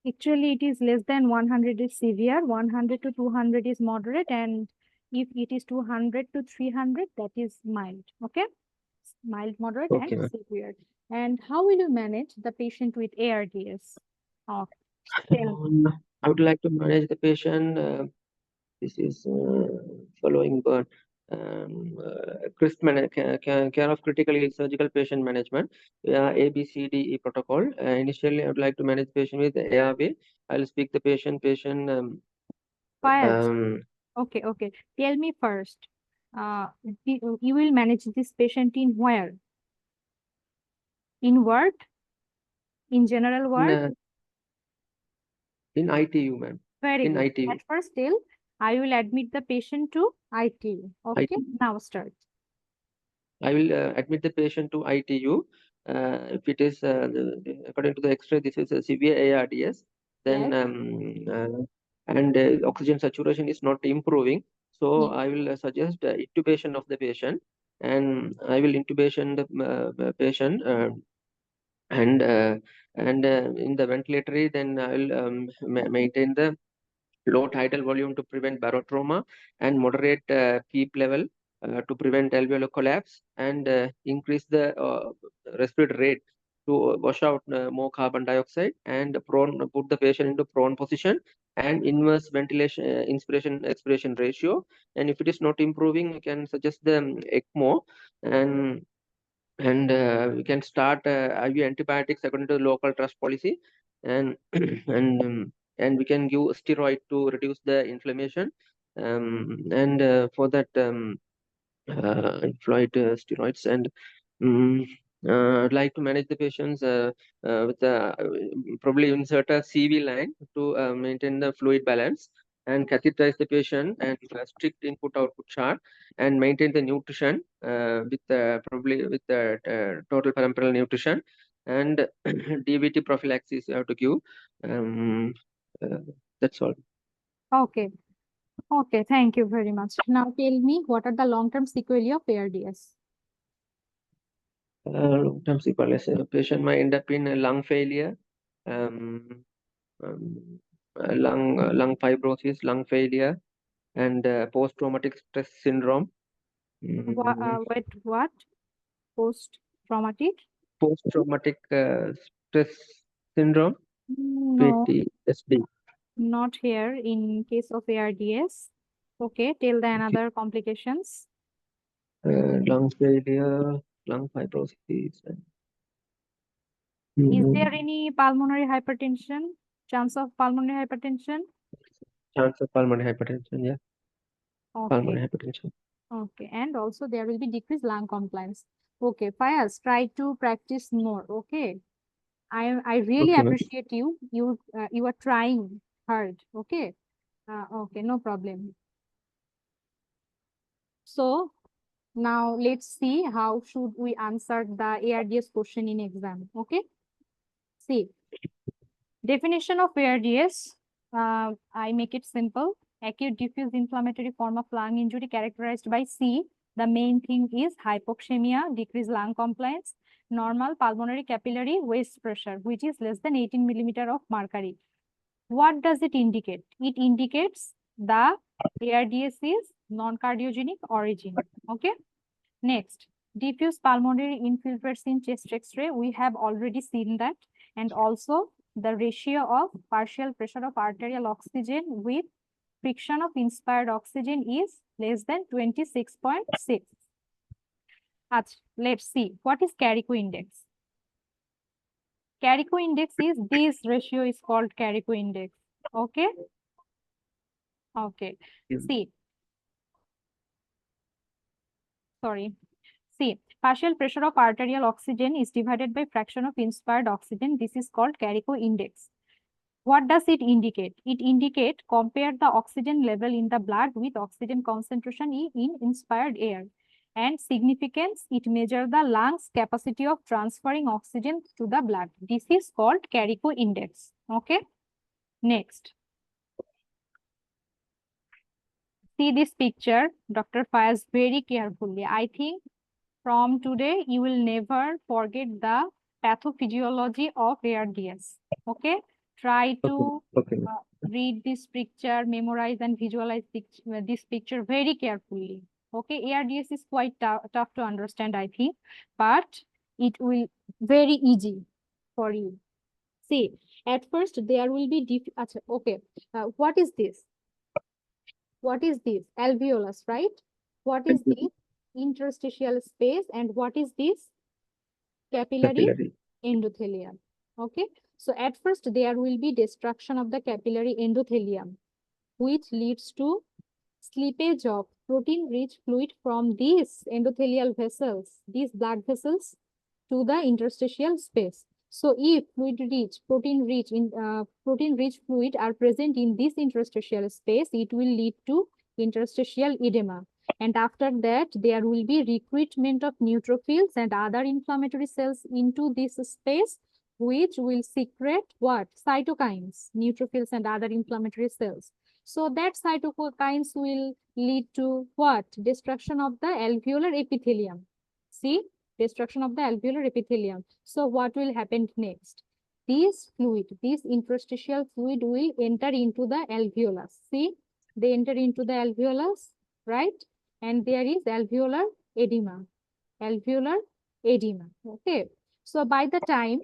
Actually, it is less than 100 is severe, 100 to 200 is moderate, and If it is 200 to 300, that is mild. Okay, mild, moderate, Okay, and ma'am. severe. And how will you manage the patient with ARDS? Oh, tell me. I would like to manage the patient. This is following but care of critically surgical patient management, ABCDE protocol. Initially, I would like to manage the patient with ARV. I'll speak the patient. Fayaz, Um, okay. Tell me first. You will manage this patient in where? In ward? In general in, ward? in ITU, ma'am. Very In good. ITU. At first, still, I will admit the patient to ITU. Okay, now start. I will admit the patient to ITU. If it is according to the X-ray, this is a severe ARDS. Then Yes. and oxygen saturation is not improving. So Yes. I will suggest intubation of the patient, and I will intubation the patient and in the ventilatory. Then I will maintain the low tidal volume to prevent barotrauma, and moderate PEEP level to prevent alveolar collapse, and increase the respiratory rate to wash out more carbon dioxide, and put the patient into prone position, and inverse ventilation inspiration expiration ratio. And if it is not improving, you can suggest the ECMO, and we can start IV antibiotics according to the local trust policy, and and we can give steroid to reduce the inflammation, and for that employed steroids. And um, I'd like to manage the patients with probably insert a CV line to maintain the fluid balance, and catheterize the patient, and strict input-output chart, and maintain the nutrition with probably with the total parenteral nutrition, and DVT prophylaxis you have to give. Um, uh, that's all. Okay. Okay, thank you very much. Now tell me, what are the long-term sequelae of ARDS? Long-term sequelae. Patient might end up in a lung failure, um, lung fibrosis, lung failure, and post-traumatic stress syndrome. What? Post-traumatic? Post-traumatic stress syndrome, No, PTSD. not here in case of ARDS. Okay, tell the another complications. Lung failure, lung fibrosis. Is there any pulmonary hypertension? Chance of pulmonary hypertension? Chance of pulmonary hypertension, yeah, Okay. pulmonary hypertension. Okay, and also there will be decreased lung compliance. Okay, Fayaz, try to practice more. Okay, I really Okay, ma'am. appreciate you. You are trying hard. Okay, okay, no problem. So now let's see how should we answer the ARDS question in exam. Okay, see, definition of ARDS. I make it simple. Acute diffuse inflammatory form of lung injury characterized by C. The main thing is hypoxemia, decreased lung compliance, normal pulmonary capillary waste pressure, which is less than 18 millimeter of mercury. What does it indicate? It indicates the ARDS is non-cardiogenic origin. Okay. Next, diffuse pulmonary infiltrates in chest X-ray. We have already seen that. And also the ratio of partial pressure of arterial oxygen with friction of inspired oxygen is less than 26.6. Let's see. What is Carrico index? Carrico index is, this ratio is called Carrico index. Okay. Okay. See. Sorry. See, partial pressure of arterial oxygen is divided by fraction of inspired oxygen. This is called Carrico index. What does it indicate? It indicates compare the oxygen level in the blood with oxygen concentration in inspired air. And significance, it measures the lungs' capacity of transferring oxygen to the blood. This is called Carrico index. Okay. Next. See this picture, Dr. Fayaz, very carefully. I think from today, you will never forget the pathophysiology of ARDS. Okay. Try Okay. to Okay, ma'am. read this picture, memorize and visualize this picture very carefully. Okay, ARDS is quite tough to understand, I think, but it will very easy for you. See, at first there will be okay. What is this? What is this? Alveolus, right? What is this? Interstitial space, and what is this? Capillary Capillary. endothelium. Okay, so at first there will be destruction of the capillary endothelium, which leads to slippage of protein-rich fluid from these endothelial vessels, these blood vessels, to the interstitial space. So if protein-rich fluid are present in this interstitial space, it will lead to interstitial edema. And after that, there will be recruitment of neutrophils and other inflammatory cells into this space, which will secrete what? Cytokines, neutrophils and other inflammatory cells. So that cytokines will lead to what? Destruction of the alveolar epithelium. See? Destruction of the alveolar epithelium. So what will happen next? This interstitial fluid will enter into the alveolus. See? They enter into the alveolus, right? And there is alveolar edema. Alveolar edema. Okay. So by the time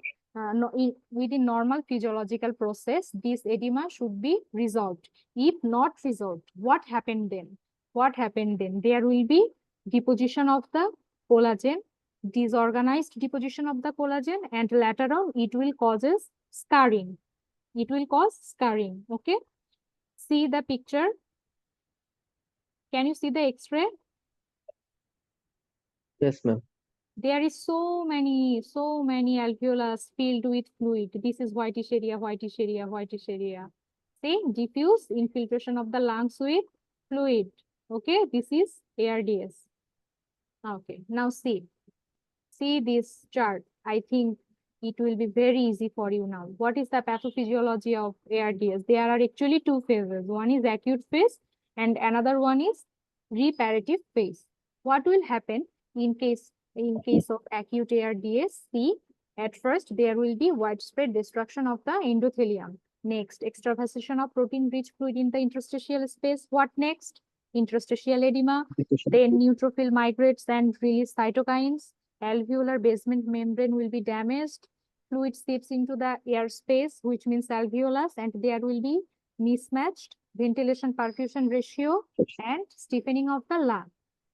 within normal physiological process, this edema should be resolved. If not resolved, what happened then? What happened then? There will be deposition of the collagen, disorganized deposition of the collagen, and later on it will causes scarring. It will cause scarring. Okay. See the picture. Can you see the X-ray? Yes, ma'am. There is so many alveolus filled with fluid. This is whitish area, whitish area, whitish area. See, diffuse infiltration of the lungs with fluid. Okay, this is ARDS. Okay, now see this chart. I think it will be very easy for you now. What is the pathophysiology of ARDS? There are actually two phases. One is acute phase and another one is reparative phase. What will happen in case of acute ARDS? See, at first there will be widespread destruction of the endothelium. Next, extravasation of protein-rich fluid in the interstitial space. What next? Interstitial edema. Then neutrophil migrates and release cytokines. Alveolar basement membrane will be damaged. Fluid seeps into the air space, which means alveolus, and there will be mismatched ventilation perfusion ratio and stiffening of the lung.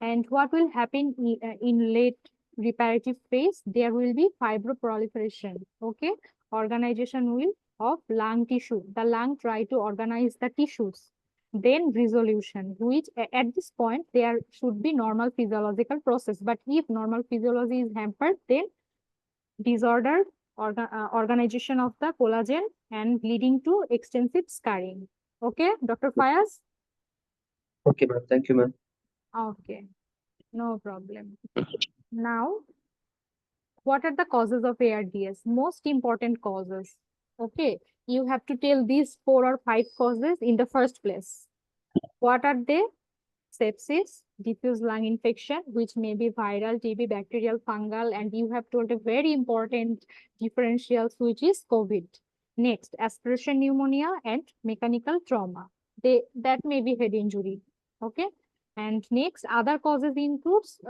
And what will happen in late reparative phase? There will be fibroproliferation. Okay, organization of lung tissue. The lung try to organize the tissues. Then resolution, which at this point there should be normal physiological process. But if normal physiology is hampered, then disordered organization of the collagen and leading to extensive scarring. Okay, Dr. Fayaz? Okay, ma'am. Thank you, ma'am. Okay, no problem. Now, what are the causes of ARDS? Most important causes. Okay, you have to tell these 4 or 5 causes in the first place. What are they? Sepsis, diffuse lung infection, which may be viral, TB, bacterial, fungal, and you have told a very important differential, which is COVID. Next, aspiration pneumonia and mechanical trauma. That may be head injury. Okay. And next, other causes includes,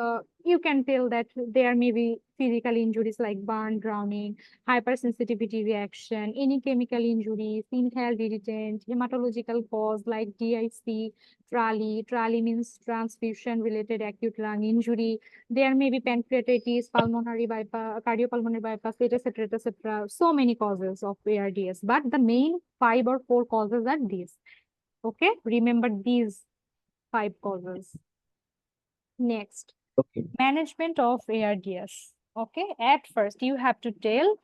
you can tell that there may be physical injuries like burn, drowning, hypersensitivity reaction, any chemical injuries, inhaled irritant, hematological cause like DIC, TRALI means transfusion-related acute lung injury. There may be pancreatitis, pulmonary bypass, cardiopulmonary bypass, etc., etc. So many causes of ARDS, but the main 5 or 4 causes are these. Okay, remember these 5 causes. Next, Okay. management of ARDS. Okay, at first you have to tell,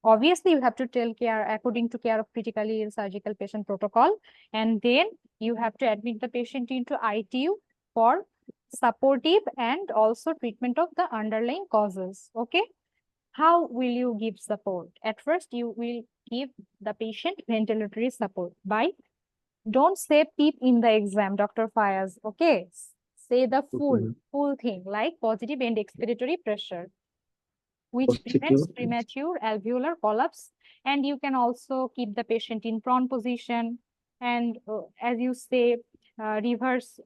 obviously you have to tell care according to care of critically ill surgical patient protocol, and then you have to admit the patient into ITU for supportive and also treatment of the underlying causes. Okay, how will you give support? At first you will give the patient ventilatory support by, don't say PEEP in the exam, Dr. Fayaz. Okay, say the full thing like positive end expiratory pressure. which prevents premature alveolar collapse. And you can also keep the patient in prone position. And as you say, reverse,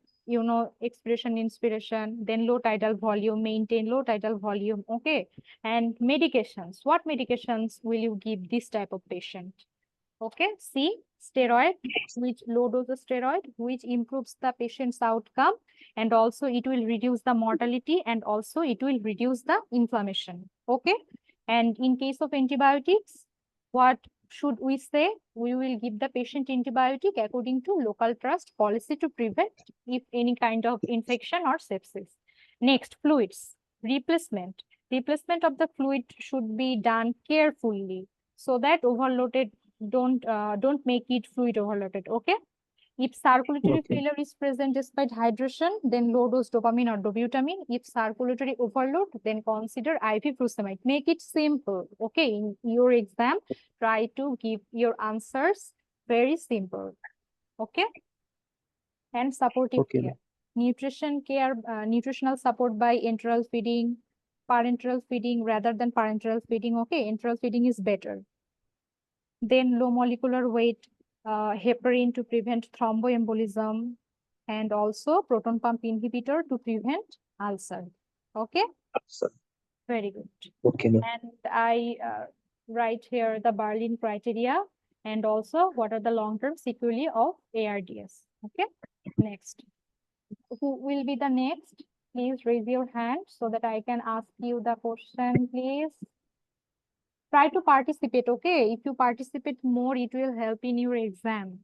expiration, inspiration, then low tidal volume, maintain low tidal volume. Okay. And medications. What medications will you give this type of patient? Okay, C, steroid, which low dose of steroid, which improves the patient's outcome, and also it will reduce the mortality, and also it will reduce the inflammation. Okay, and in case of antibiotics, what should we say? We will give the patient antibiotic according to local trust policy to prevent if any kind of infection or sepsis. Next, fluids, replacement. Replacement of the fluid should be done carefully so that overloaded don't make it fluid overloaded. Okay, if circulatory failure is present despite hydration, then low dose dopamine or dobutamine. If circulatory overload, then consider IV furosemide. Make it simple. Okay, in your exam, try to give your answers very simple. Okay, and supportive care, nutrition care, nutritional support by enteral feeding, parenteral feeding rather than parenteral feeding. Okay, enteral feeding is better. Then low molecular weight heparin to prevent thromboembolism, and also proton pump inhibitor to prevent ulcer. Okay, very good. Okay, ma'am. And I write here the Berlin criteria and also what are the long-term sequelae of ARDS. Okay, next. Who will be the next? Please raise your hand so that I can ask you the question, please. Try to participate. Okay, if you participate more, it will help in your exam,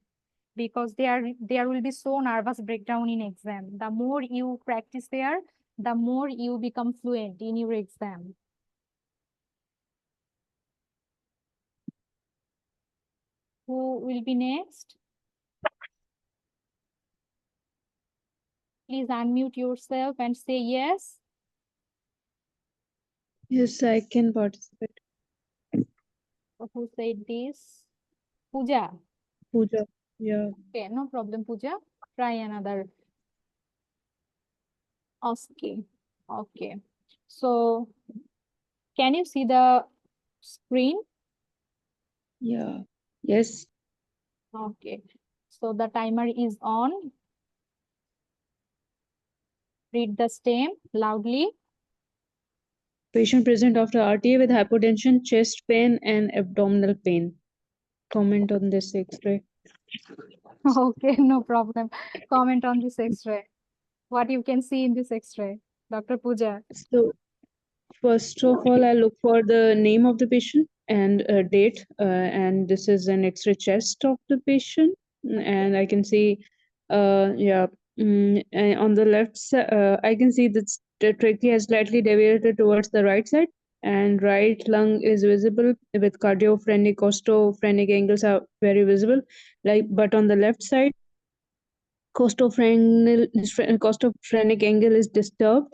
because there will be so nervous breakdown in exam. The more you practice there, the more you become fluent in your exam. Who will be next? Please unmute yourself and say yes. Yes, I can participate. Who said this? Pooja. Pooja. Yeah. Okay, no problem, Pooja. Try another. Okay. Okay. So, can you see the screen? Yeah. Yes. Okay. So the timer is on. Read the stem loudly. Patient present after RTA with hypotension, chest pain, and abdominal pain. Comment on this X-ray. Okay, no problem. Comment on this X-ray. What you can see in this X-ray, Dr. Pooja. So, first of all, I look for the name of the patient and date. And this is an X-ray chest of the patient. And I can see, and on the left side, I can see that the trachea is slightly deviated towards the right side, and right lung is visible with cardiophrenic, costophrenic angles are very visible. But on the left side, costophrenic angle is disturbed,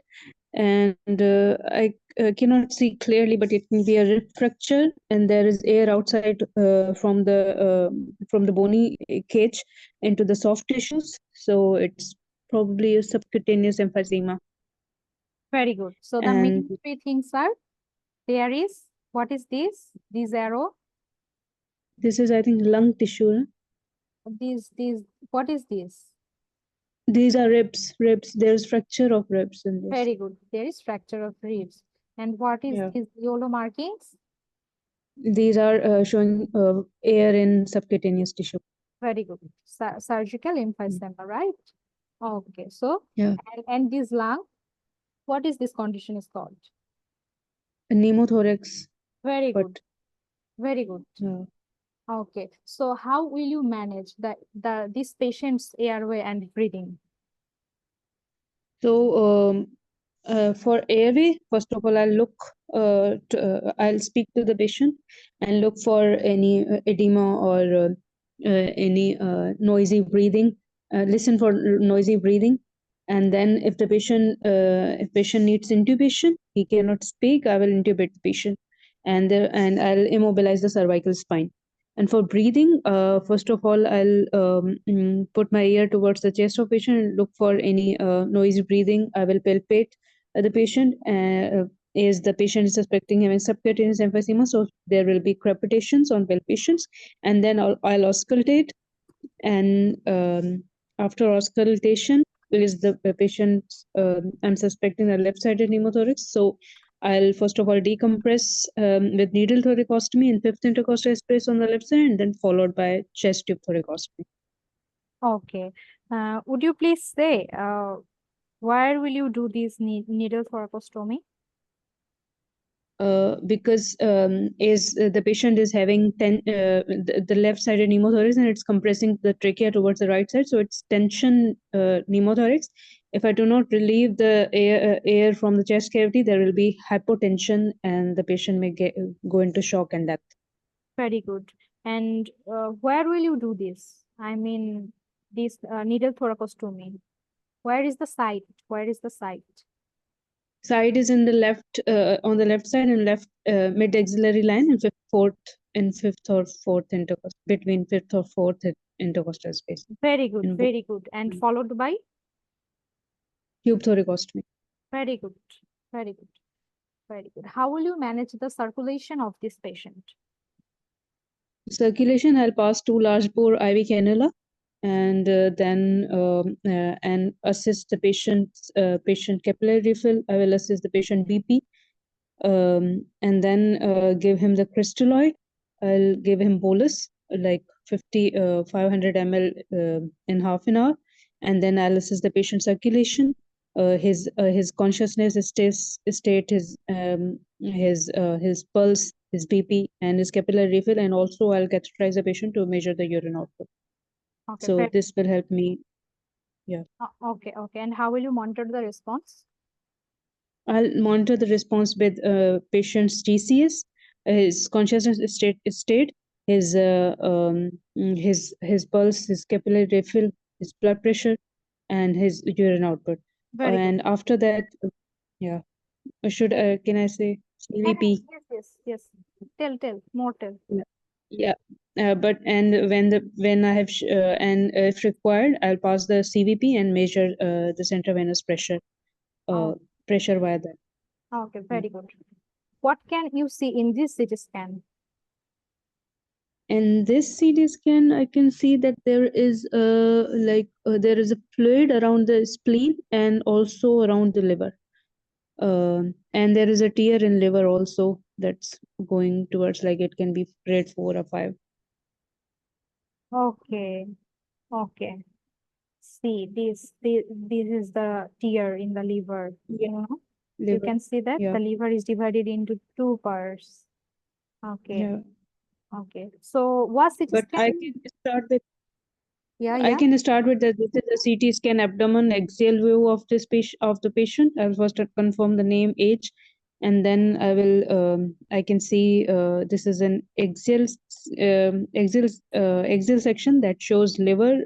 and I cannot see clearly, but it can be a rib fracture, and there is air outside from the bony cage into the soft tissues, so it's probably a subcutaneous emphysema. Very good. So the main three things are, there is, what is this? This arrow. This is, I think, lung tissue. What is this? These are ribs. There's fracture of ribs in this. Very good. There is fracture of ribs. And what is these yellow markings? These are showing air in subcutaneous tissue. Very good. Surgical emphysema, right? Okay. So, Yeah. and this lung, what is this condition is called? A pneumothorax. Very good. Very good. Yeah. Okay. So how will you manage this patient's airway and breathing? So for airway, first of all, I'll speak to the patient and look for any edema or any noisy breathing. Listen for noisy breathing, and then if patient needs intubation, he cannot speak, I will intubate the patient, and I'll immobilize the cervical spine. And for breathing, first of all, I'll put my ear towards the chest of patient and look for any noisy breathing. I will palpate the patient is the patient is suspecting having subcutaneous emphysema, so there will be crepitations on palpations, and then I'll auscultate, and after auscultation is the patient, I'm suspecting a left-sided pneumothorax, so I'll first of all decompress with needle thoracostomy and fifth intercostal space on the left side, and then followed by chest tube thoracostomy. Okay. Would you please say where will you do this needle thoracostomy? Because the patient is having the left-sided pneumothorax, and it's compressing the trachea towards the right side, so it's tension pneumothorax. If I do not relieve the air from the chest cavity, there will be hypotension, and the patient may go into shock and death. Very good. And where will you do this? I mean, this needle thoracostomy. Where is the site? Where is the site? Side is in the left, on the left side, and left mid axillary line, and fifth or fourth intercostal, between fifth or fourth intercostal space. Very good, in very good. And followed by? Tube thoracostomy. Very good, very good, very good. How will you manage the circulation of this patient? Circulation, I'll pass 2 large bore IV cannula, and then and assist the patient capillary refill. I will assist the patient BP, and then give him the crystalloid. I'll give him bolus, like 500 ml in half an hour, and then I'll assist the patient circulation, his consciousness state, his pulse, his BP, and his capillary refill, and also I'll catheterize the patient to measure the urine output. Okay, So this will help me. okay. And how will you monitor the response? I'll monitor the response with patient's GCS, his consciousness state, his pulse, his capillary refill, his blood pressure, and his urine output. Very good. And after that, can I say CVP? Yes. Tell, more tell. Yeah, but when I have and if required, I'll pass the CVP and measure the central venous pressure, pressure via that. Okay, very good. What can you see in this CT scan? In this CT scan, I can see that there is there is a fluid around the spleen and also around the liver. And there is a tear in liver also that's going towards, like, it can be grade 4 or 5. Okay. See, this is the tear in the liver. Yeah. You know, Liver. you can see that Yeah. the liver is divided into 2 parts. Okay. Yeah. Okay. So what CT But scan? I can start with Yeah. This is a CT scan abdomen axial view of this patient. I will first confirm the name, age, and then I will I can see this is an axial section that shows liver,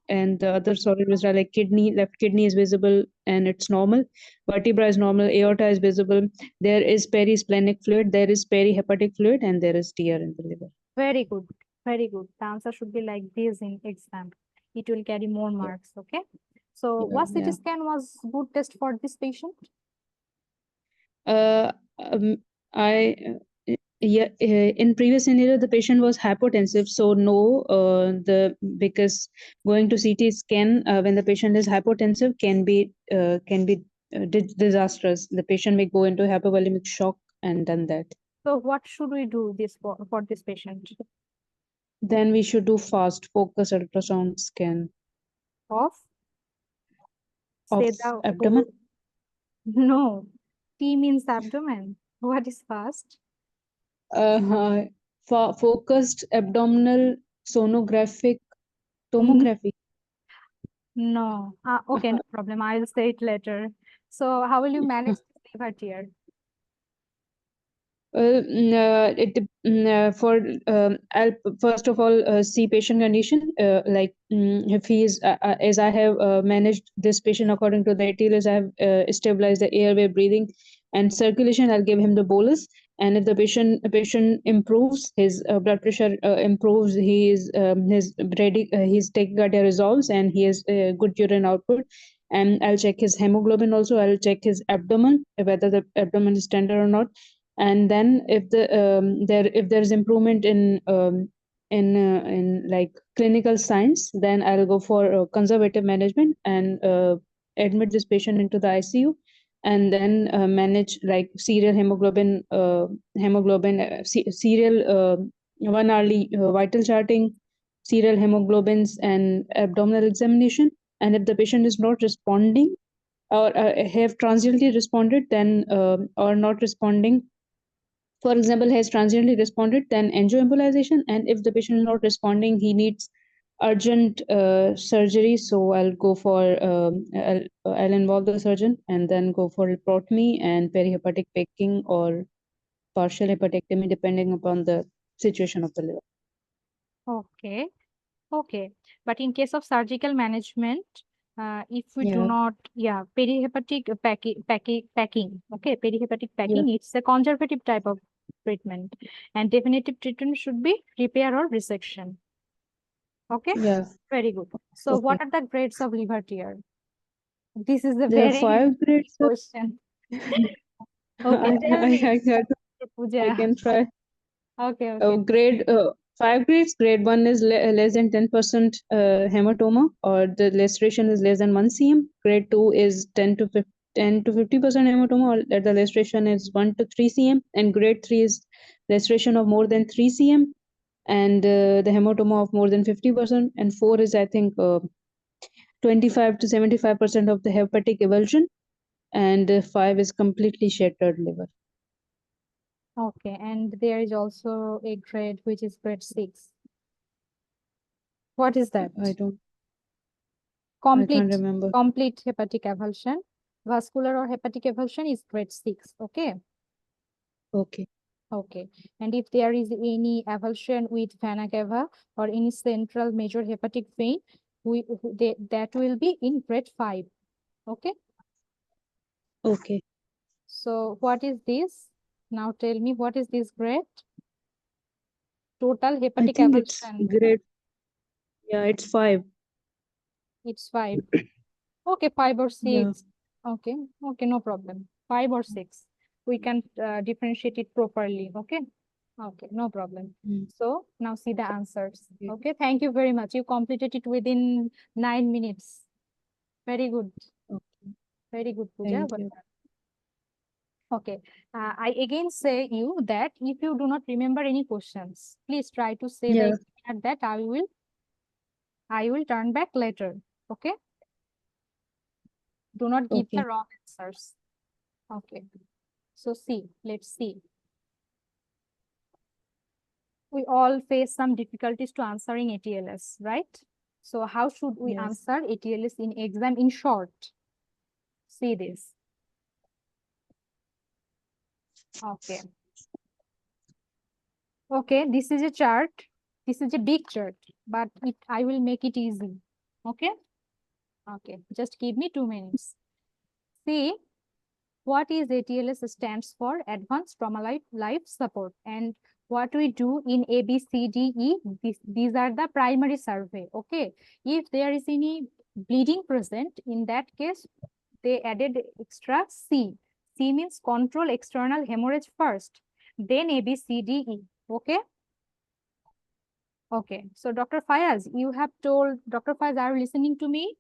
and the other solid viscera like kidney. Left kidney is visible and it's normal. Vertebra is normal. Aorta is visible. There is perisplenic fluid. There is perihepatic fluid, and there is tear in the liver. Very good. Very good. The answer should be like this in exam. It will carry more marks. Okay. So what CT scan was good test for this patient? In previous scenario, the patient was hypotensive, so no, because going to CT scan when the patient is hypotensive can be disastrous. The patient may go into hypovolemic shock and done that. So what should we do this for this patient? Then we should do fast focus ultrasound scan Of? of Say the abdomen. No, T means abdomen. What is fast? Focused abdominal sonographic tomography. No. Okay, no problem. I'll say it later. So how will you manage this liver tear? I'll first of all see patient condition, if he is as I have managed this patient according to the ATLS, I have stabilized the airway, breathing, and circulation. I'll give him the bolus, and if the patient improves, his blood pressure improves, his tachycardia resolves, and he has good urine output, and I'll check his hemoglobin also. I'll check his abdomen, whether the abdomen is tender or not. And then if there's improvement in like clinical signs, then I'll go for conservative management and admit this patient into the ICU, and then manage like serial hemoglobin, serial 1 hourly vital charting, serial hemoglobins, and abdominal examination. And if the patient is not responding or have transiently responded, then or not responding, for example, has transiently responded, then angioembolization. And if the patient is not responding, he needs urgent surgery. So I'll go for I'll involve the surgeon and then go for laparotomy and perihepatic packing or partial hepatectomy, depending upon the situation of the liver. Okay. Okay. But in case of surgical management, if we do Yeah. not, perihepatic packing, okay, perihepatic packing, it's a conservative type of treatment, and definitive treatment should be repair or resection. Okay, Yeah. very good. So, Okay. what are the grades of liver tear? This is a There are very 5 grades. question. Okay, tell I, me, I, I, I Pooja. can try. Okay, okay. Grade 5 grades. Grade 1 is less than 10% hematoma, or the laceration is less than 1 cm. Grade 2 is 10 to 50% hematoma, or the laceration is 1 to 3 cm. And grade 3 is laceration of more than 3 cm, and the hematoma of more than 50%. And 4 is, I think, 25 to 75% of the hepatic avulsion, and 5 is completely shattered liver. Okay, and there is also a grade which is grade 6. What is that? I can't remember. Complete hepatic avulsion. Vascular or hepatic avulsion is grade 6. Okay. Okay. Okay. And if there is any avulsion with vena cava or any central major hepatic vein, that will be in grade 5. Okay. Okay. So what is this? Now tell me, what is this grade? Total I hepatic think it's avulsion. grade. Yeah, it's 5. It's 5. Okay, 5 or 6. Yeah. Okay, okay, no problem. 5 or 6. We can differentiate it properly. Okay, okay, no problem. Mm. So now see the answers. Okay. Okay, thank you very much. You completed it within 9 minutes. Very good. Okay. Very good, Pooja. Thank Well you. done. Okay, I again say you that if you do not remember any questions, please try to say Yeah. the examiner that I will turn back later. Okay. Do not give the Okay. wrong answers. Okay. So see, let's see. We all face some difficulties to answering ATLS, right? So how should we Yes. answer ATLS in exam in short? See this. Okay. Okay, this is a chart. This is a big chart, but I will make it easy. Okay? Okay, just give me 2 minutes. See, what is ATLS stands for Advanced Trauma Life Support, and what we do in ABCDE, these are the primary survey. Okay, if there is any bleeding present, in that case they added extra C. C means control external hemorrhage first, then ABCDE. Okay. Okay, so Dr. Fayaz, you have told, Dr. Fayaz, are you listening to me?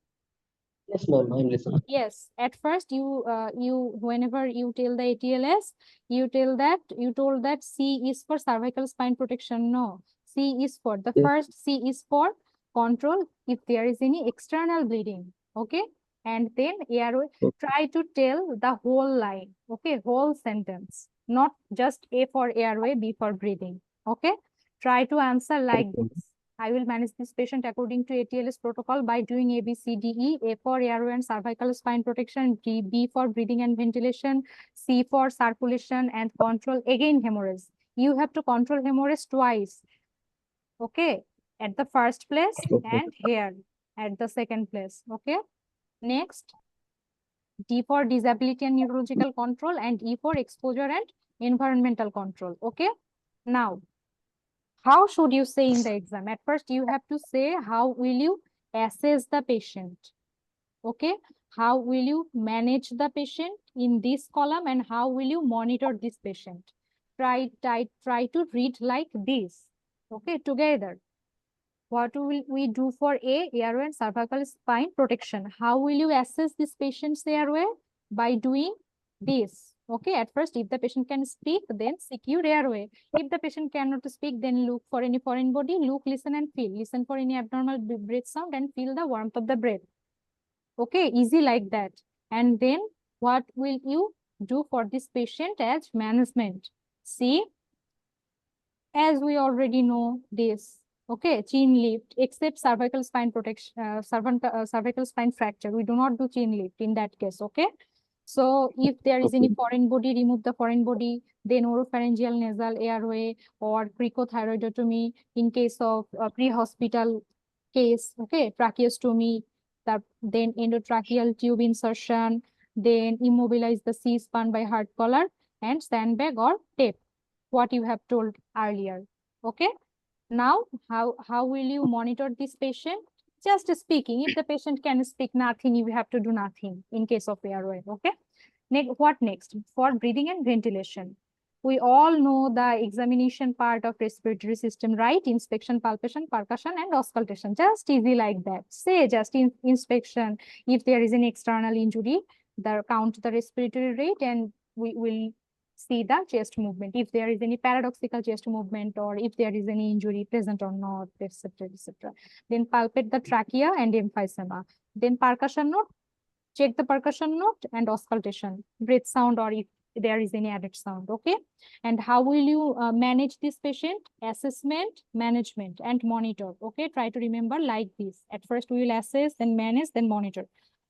Yes, ma'am, I'm listening. Yes, at first whenever you tell the ATLS, you told that C is for cervical spine protection. No, C is for the Yes. first C is for control if there is any external bleeding. Okay, and then airway. Okay. Try to tell the whole line. Okay, whole sentence, not just A for airway, B for breathing. Okay, try to answer like Okay. this. I will manage this patient according to ATLS protocol by doing A, B, C, D, E. A for airway and cervical spine protection, B for breathing and ventilation, C for circulation and control, again hemorrhage. You have to control hemorrhage twice. Okay, at the first place Okay. and here at the second place. Okay, next, D for disability and neurological control, and E for exposure and environmental control. Okay, now how should you say in the exam? At first, you have to say how will you assess the patient. Okay, how will you manage the patient in this column, and how will you monitor this patient? Try to read like this, okay, together. What will we do for A, airway and cervical spine protection? How will you assess this patient's airway? By doing this. Okay, at first, if the patient can speak, then secure airway. If the patient cannot speak, then look for any foreign body, look, listen, and feel. Listen for any abnormal breath sound and feel the warmth of the breath. Okay, easy like that. And then what will you do for this patient as management? See, as we already know this, okay, chin lift, except cervical spine protection, cervical spine fracture, we do not do chin lift in that case, okay? So if there is any foreign body, remove the foreign body, then oropharyngeal nasal airway or cricothyroidotomy in case of pre-hospital case, okay, tracheostomy, then endotracheal tube insertion, then immobilize the C-span by heart collar and sandbag or tape, what you have told earlier, okay? Now, how will you monitor this patient? Just speaking. If the patient can speak, nothing, you have to do nothing in case of airway, okay? What next? For breathing and ventilation. We all know the examination part of respiratory system, right? Inspection, palpation, percussion, and auscultation. Just easy like that. Say just in inspection, if there is an external injury, count the respiratory rate, and we will see the chest movement, if there is any paradoxical chest movement, or if there is any injury present or not, etc., etc. Then palpate the trachea and emphysema. Then percussion note, check the percussion note and auscultation, breath sound, or if there is any added sound, okay? And how will you manage this patient? Assessment, management, and monitor, okay? Try to remember like this. At first, we will assess, then manage, then monitor.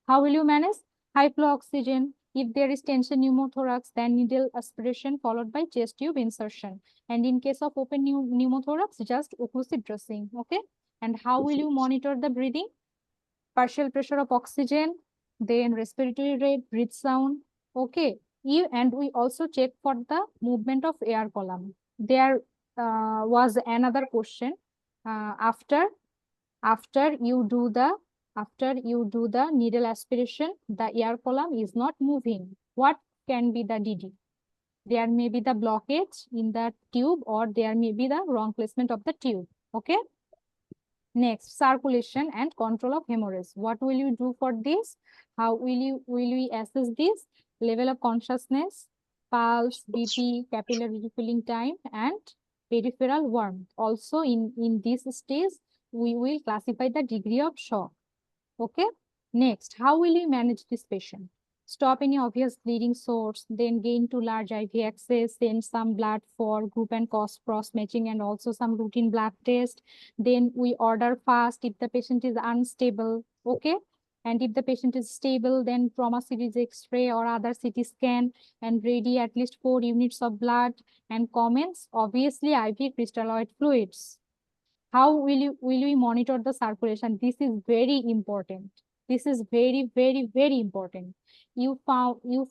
How will you manage? High flow oxygen. If there is tension pneumothorax, then needle aspiration followed by chest tube insertion. And in case of open pneumothorax, just occlusive dressing, okay? And how will you monitor the breathing? Partial pressure of oxygen, then respiratory rate, breath sound, okay? And we also check for the movement of air column. There was another question. After you do the needle aspiration, the air column is not moving. What can be the DD? There may be the blockage in the tube, or there may be the wrong placement of the tube, okay? Next, circulation and control of hemorrhage. What will you do for this? How will we assess this? Level of consciousness, pulse, BP, capillary refilling time, and peripheral warmth. Also, in this stage, we will classify the degree of shock. Okay. Next, how will you manage this patient? Stop any obvious bleeding source, then gain to large IV access, send some blood for group and cross matching, and also some routine blood test. Then we order fast if the patient is unstable, okay? And if the patient is stable, then trauma series X-ray or other CT scan, and ready at least 4 units of blood, and comments, obviously IV crystalloid fluids. How will we monitor the circulation? This is very important. This is very, very, very important. You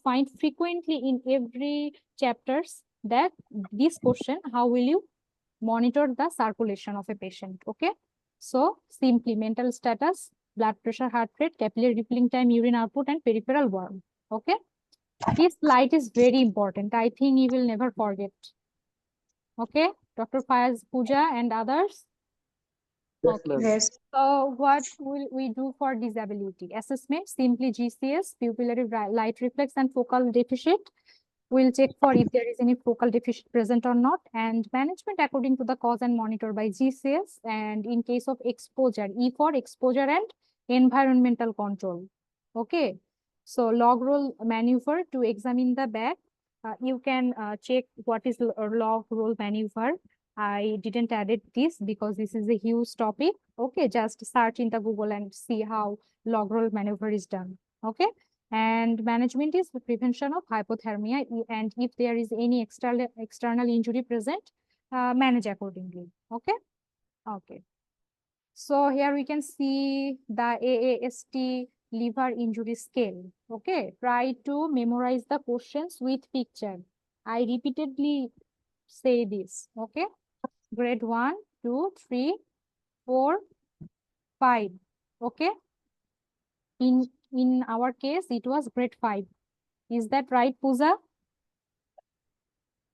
find frequently in every chapters that this question, how will you monitor the circulation of a patient? Okay. So simply mental status, blood pressure, heart rate, capillary refilling time, urine output, and peripheral warmth. Okay. This slide is very important. I think you will never forget. Okay. Dr. Fayaz Pooja and others. Yes, Okay. ma'am. Yes. So what will we do for disability? Assessment, simply GCS, pupillary light reflex and focal deficit. We'll check for if there is any focal deficit present or not, and management according to the cause and monitor by GCS. And in case of exposure, E for exposure and environmental control. Okay. So log roll maneuver to examine the back. You can check what is log roll maneuver. I didn't add this because this is a huge topic. Okay, just search in the Google and see how log roll maneuver is done. Okay, and management is the prevention of hypothermia, and if there is any external injury present, manage accordingly. Okay, okay. So here we can see the AAST liver injury scale. Okay, try to memorize the questions with picture. I repeatedly say this. Okay. Grade 1, 2, 3, 4, 5. Okay. In In our case, it was grade 5. Is that right, Pooja?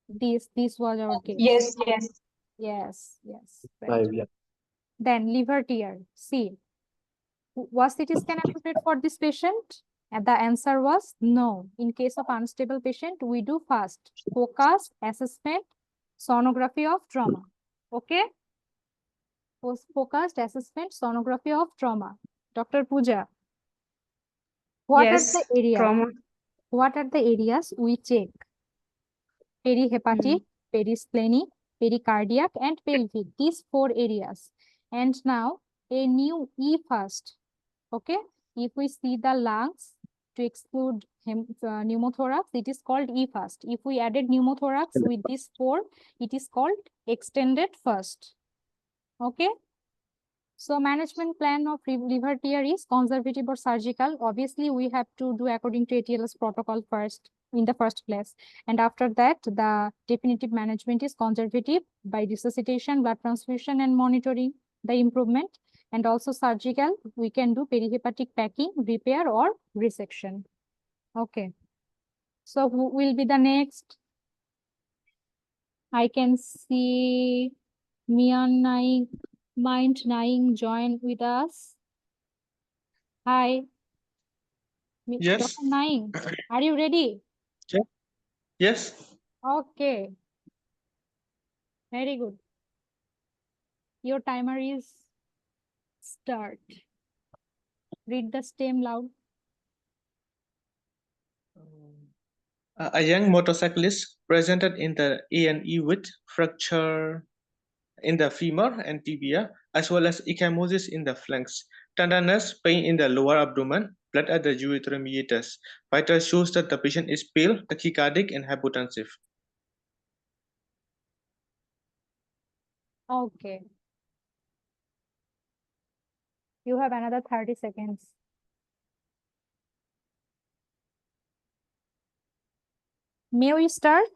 This was our case. Yes. Yes. Right. 5, yeah. Then liver tear. See, was CT scan appropriate for this patient? And the answer was no. In case of unstable patient, we do first focused assessment, sonography of trauma. Okay? Focused assessment, sonography of trauma. Dr. Pooja, what are the areas? Trauma. What are the areas we check? Perihepatic, perisplenic, pericardiac, and pelvic. These 4 areas. And now a new E first. Okay, if we see the lungs to exclude pneumothorax, it is called E first. If we added pneumothorax with these 4, it is called extended first. Okay. So management plan of liver tear is conservative or surgical. Obviously, we have to do according to ATLS protocol first in the first place. And after that, the definitive management is conservative by resuscitation, blood transfusion, and monitoring the improvement. And also surgical, we can do perihepatic packing, repair, or resection. Okay. So who will be the next? I can see Mian Naik, Mind Naing join with us. Hi. Yes. Dr. Naing, are you ready? Yes. Okay. Very good. Your timer is start. Read the stem loud. A young motorcyclist presented in the A&E with fracture in the femur and tibia, as well as ecchymosis in the flanks, tenderness, pain in the lower abdomen, blood at the urethra meatus. Vital shows that the patient is pale, tachycardic, and hypotensive. Okay. You have another 30 seconds. May we start?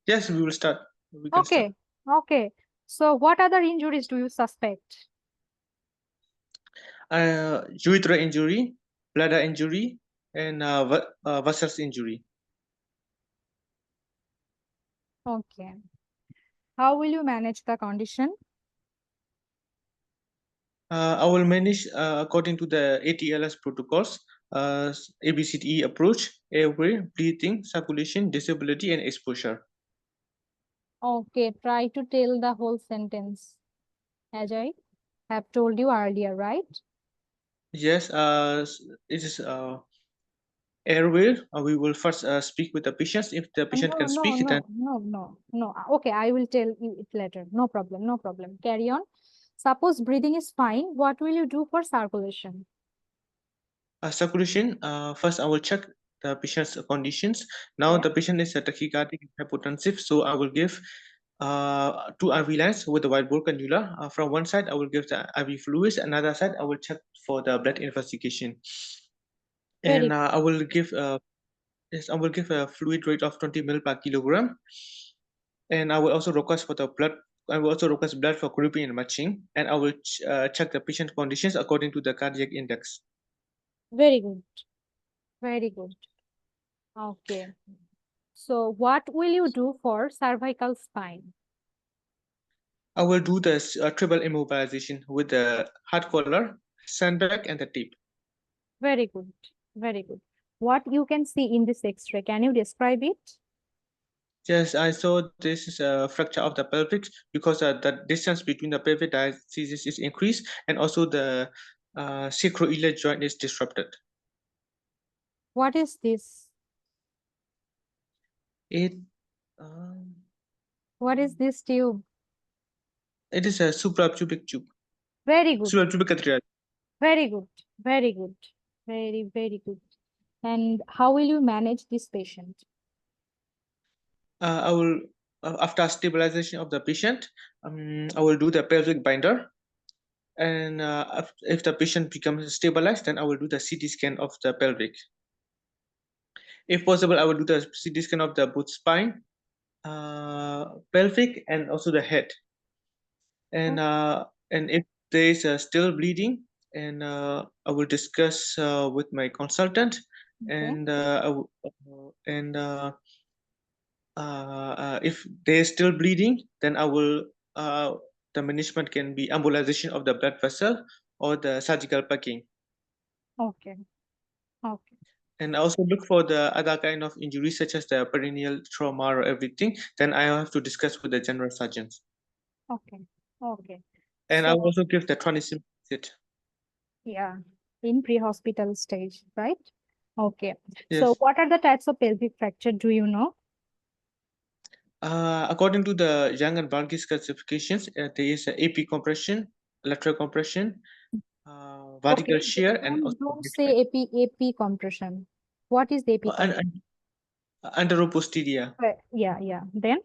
Yes, we will start. We can start. Okay. So what other injuries do you suspect? Urethra injury, bladder injury, and vessels injury. Okay. How will you manage the condition? I will manage according to the ATLS protocols, ABCDE approach, airway, breathing, circulation, disability, and exposure. Okay, try to tell the whole sentence, as I have told you earlier, right? Yes, it is airway. We will first speak with the patients. If the patient can speak, then No. Okay, I will tell you it later. No problem. Carry on. Suppose breathing is fine, what will you do for circulation? circulation. First, I will check the patient's conditions. Now Yeah. the patient is tachycardic and hypotensive, so I will give 2 IV lines with the white bore cannula. From one side, I will give the IV fluids. Another side, I will check for the blood investigation. Very And I will give yes, I will give a fluid rate of 20 ml per kilogram. And I will also request for the blood. I will also request blood for grouping and matching. And I will check the patient conditions according to the cardiac index. Very good. Very good. Okay. So what will you do for cervical spine? I will do the triple immobilization with the heart collar, sandbag, and the tape. Very good. Very good. What you can see in this X-ray, can you describe it? Yes, I saw this is a fracture of the pelvic because the distance between the pelvic diastasis is increased, and also the sacroiliac joint is disrupted. What is this? It What is this tube? it is a suprapubic tube. Very good. Suprapubic catheter. Very good. Very good. Very good. And how will you manage this patient? I will after stabilization of the patient, I will do the pelvic binder, and if the patient becomes stabilized, then I will do the CT scan of the pelvic. If possible, I will do the CT scan of the both spine, pelvic, and also the head. And if there is still bleeding, and I will discuss with my consultant, Okay. and if they're still bleeding, then I will the management can be embolization of the blood vessel or the surgical packing. Okay. Okay. And I also look for the other kind of injuries such as the perineal trauma or everything. Then I have to discuss with the general surgeons. Okay. Okay. And I will So, also give the tranisic acid. yeah, in pre-hospital stage, right? Okay. Yes. So what are the types of pelvic fracture? Do you know? According to the Young and Balkis classifications, there is a AP compression, lateral compression, vertical Okay, shear, and also don't mid say back. AP compression. What is the AP compression? Anteroposterior, Yeah. Then,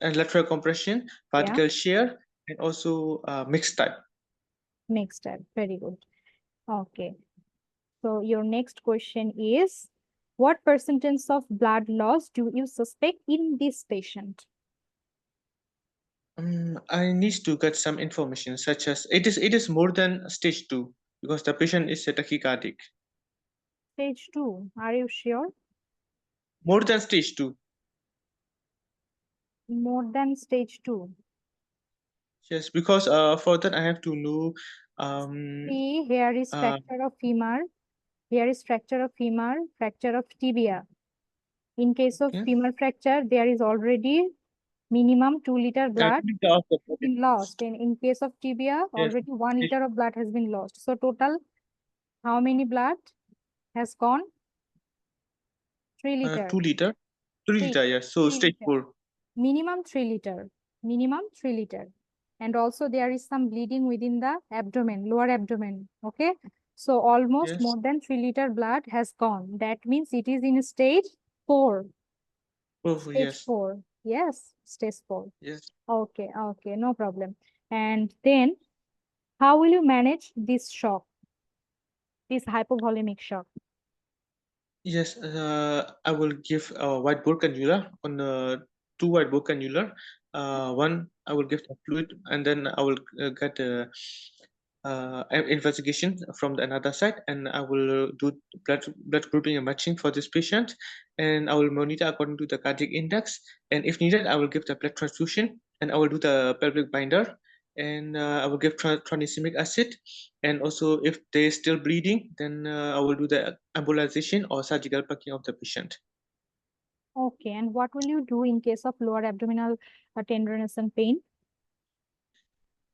and lateral compression, vertical shear, and also mixed type. next step. Very good. Okay. So your next question is, what percentage of blood loss do you suspect in this patient? I need to get some information, such as it is more than stage 2 because the patient is tachycardic. Stage 2. Are you sure? More than stage 2. More than stage 2. Yes, because for that I have to know. See, here is fracture of femur. Here is fracture of femur, fracture of tibia. In case of Okay. femur fracture, there is already minimum 2 liter blood has been lost. And in case of tibia, already 1 liter of blood has been lost. So total, how many blood has gone? 3 liter. 2 liter, 3 liter. Yes. So 3 stage liter. 4. Minimum 3 liter. Minimum 3 liter. And also there is some bleeding within the abdomen, lower abdomen. Okay. So almost Yes. more than 3 liter blood has gone. That means it is in stage 4. Oh Stage yes. 4. Yes, stage 4. Yes. Okay, no problem. And then how will you manage this shock, this hypovolemic shock? Yes. I will give a white bore cannula on 2 white bore cannula. One I will give the fluid, and then I will get investigation from the another side, and I will do blood grouping and matching for this patient, and I will monitor according to the cardiac index, and if needed I will give the blood transfusion, and I will do the pelvic binder, and I will give tranexamic acid, and also if they still bleeding, then I will do the embolization or surgical packing of the patient. Okay, and what will you do in case of lower abdominal tenderness and pain?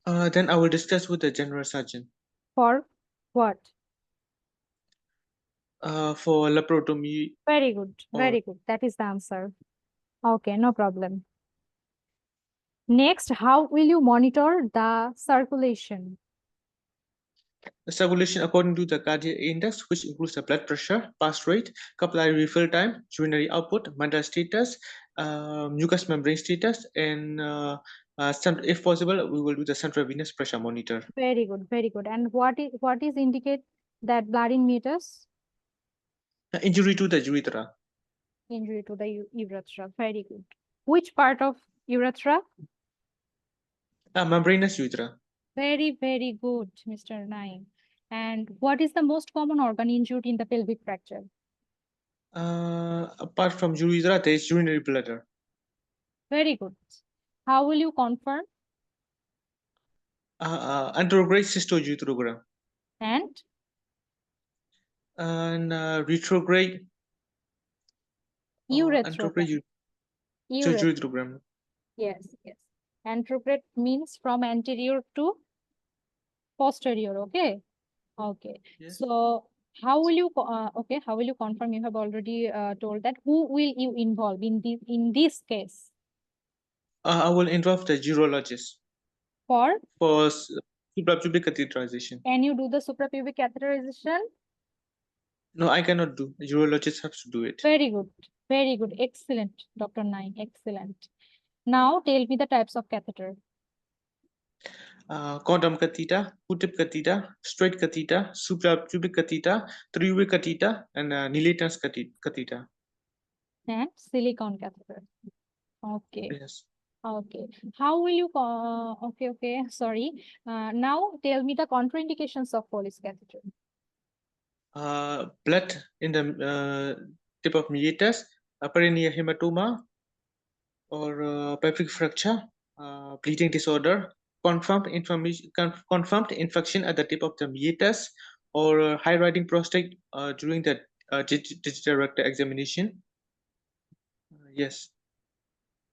Then I will discuss with the general surgeon. For what? For laparotomy. Very good, Or that is the answer. Okay, no problem. Next, how will you monitor the circulation? the circulation according to the cardiac index, which includes the blood pressure, pulse rate, capillary refill time, urinary output, mandal status, mucous membrane status, and if possible, we will do the central venous pressure monitor. Very good. And what is indicate that blood in meatus? Injury to the urethra. Injury to the urethra. Very good. Which part of urethra? Membranous urethra. Very good, Mr. Naim. And what is the most common organ injured in the pelvic fracture? Apart from urethra, there is urinary bladder. Very good. How will you confirm? Anterograde cystourethrogram. And Retrograde uretrogram. urethrogram. Yes. Antegrade means from anterior to posterior. Okay. Yes. So how will you confirm? You have already told that. Who will you involve in this case? I will involve the urologist For suprapubic catheterization. can you do the suprapubic catheterization? No, I cannot do. A urologist has to do it. Very good. Excellent, Dr. Nain. Excellent. Now tell me the types of catheter. Condom catheter, Q-tip catheter, straight catheter, suprapubic catheter, three-way catheter, and Niletans catheter. And silicone catheter. Okay. Yes. Okay. How will you, okay, sorry. Now tell me the contraindications of Foley's catheter. Blood in the tip of meatus, perineal hematoma, or pelvic fracture, bleeding disorder, confirmed infection at the tip of the meatus, or high riding prostate during the digital rectal examination. Yes.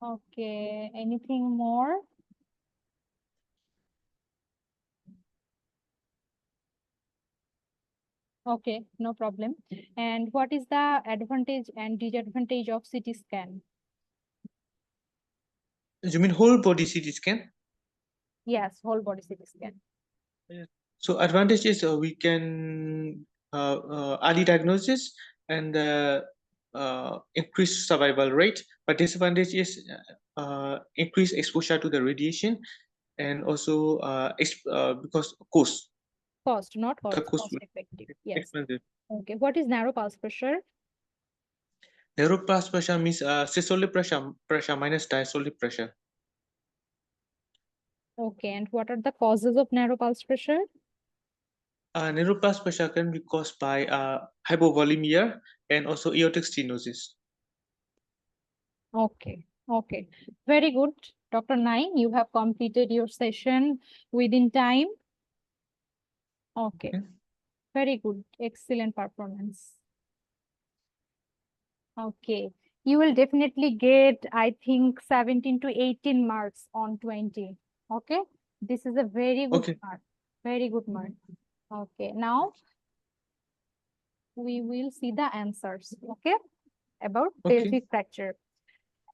Okay. Anything more? Okay, no problem. And what is the advantage and disadvantage of CT scan? You mean whole body CT scan? Yes, whole body CT scan. So advantage is we can early diagnosis and increase survival rate, but disadvantage is increased exposure to the radiation and also because cost. Cost, not The cost, cost cost will effective. be Yes. expensive. Okay. What is narrow pulse pressure? Narrow pulse pressure means systolic pressure minus diastolic pressure. Okay. And what are the causes of narrow pulse pressure? Narrow pulse pressure can be caused by hypovolemia and also aortic stenosis. Okay. Okay. Very good. Dr. Naim, you have completed your session within time. Okay. Okay. Very good. Excellent performance. Okay. You will definitely get, I think, 17 to 18 marks on 20. Okay. This is a very good Okay. mark. Very good mark. Okay. Now we will see the answers. Okay. About Okay. pelvic fracture.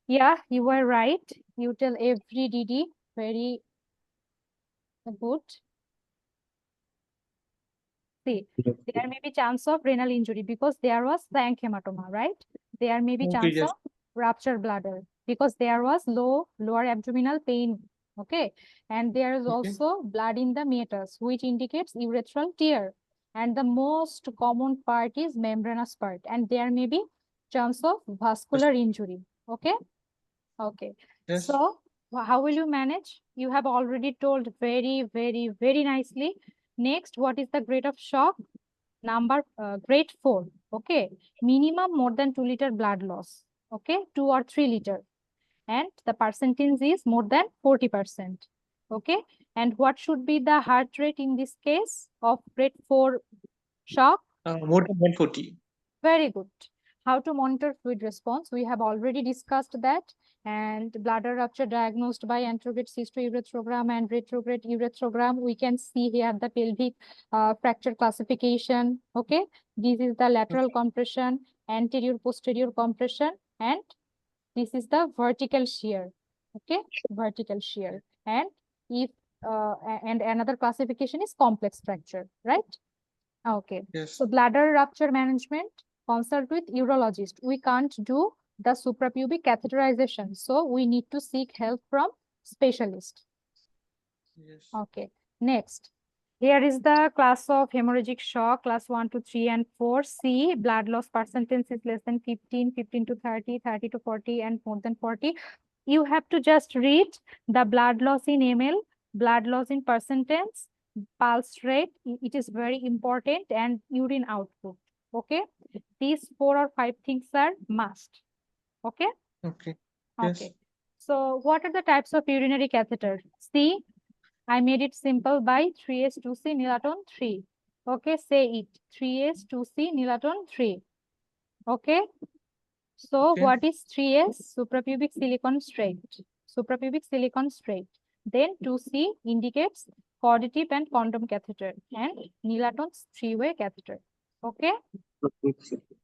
Yeah, you were right. You tell every DD. Very good. See, there may be chance of renal injury because there was frank hematoma, right? There may be Okay, chance yes. of rupture bladder because there was lower abdominal pain. Okay. And there is Okay. also blood in the meatus, which indicates urethral tear. And the most common part is membranous part. And there may be chance of vascular injury. Okay. Okay. Yes. So how will you manage? You have already told very, very, very nicely. Next, what is the grade of shock? Grade 4. Okay. Minimum more than 2 liter blood loss. Okay. 2 or 3 liter. And the percentage is more than 40%. Okay. And what should be the heart rate in this case of grade 4 shock? More than 140. Very good. How to monitor fluid response? We have already discussed that. And bladder rupture diagnosed by anterograde cystourethrogram and retrograde urethrogram. We can see here the pelvic fracture classification. Okay. This is the lateral compression, anterior posterior compression, and this is the vertical shear. Okay. Vertical shear. And if and another classification is complex fracture, right? Okay. Yes. So bladder rupture management, consult with urologist. We can't do the suprapubic catheterization. So we need to seek help from specialist. Yes. Okay. Next. Here is the class of hemorrhagic shock, class 1 to 3 and 4. C, blood loss percentage is less than 15, 15 to 30, 30 to 40, and more than 40. You have to just read the blood loss in ml, blood loss in percentage, pulse rate. It is very important, and urine output. Okay. These 4 or 5 things are must. Okay. Okay. Okay. Yes. So what are the types of urinary catheter? C, I made it simple by 3s2c Nilaton 3. Okay, say it. 3s2c Nilaton 3. Okay. So Okay. what is 3s? Suprapubic silicone straight. Suprapubic silicone straight. Then 2c indicates caudative and condom catheter, and Nilaton's 3-way catheter. Okay.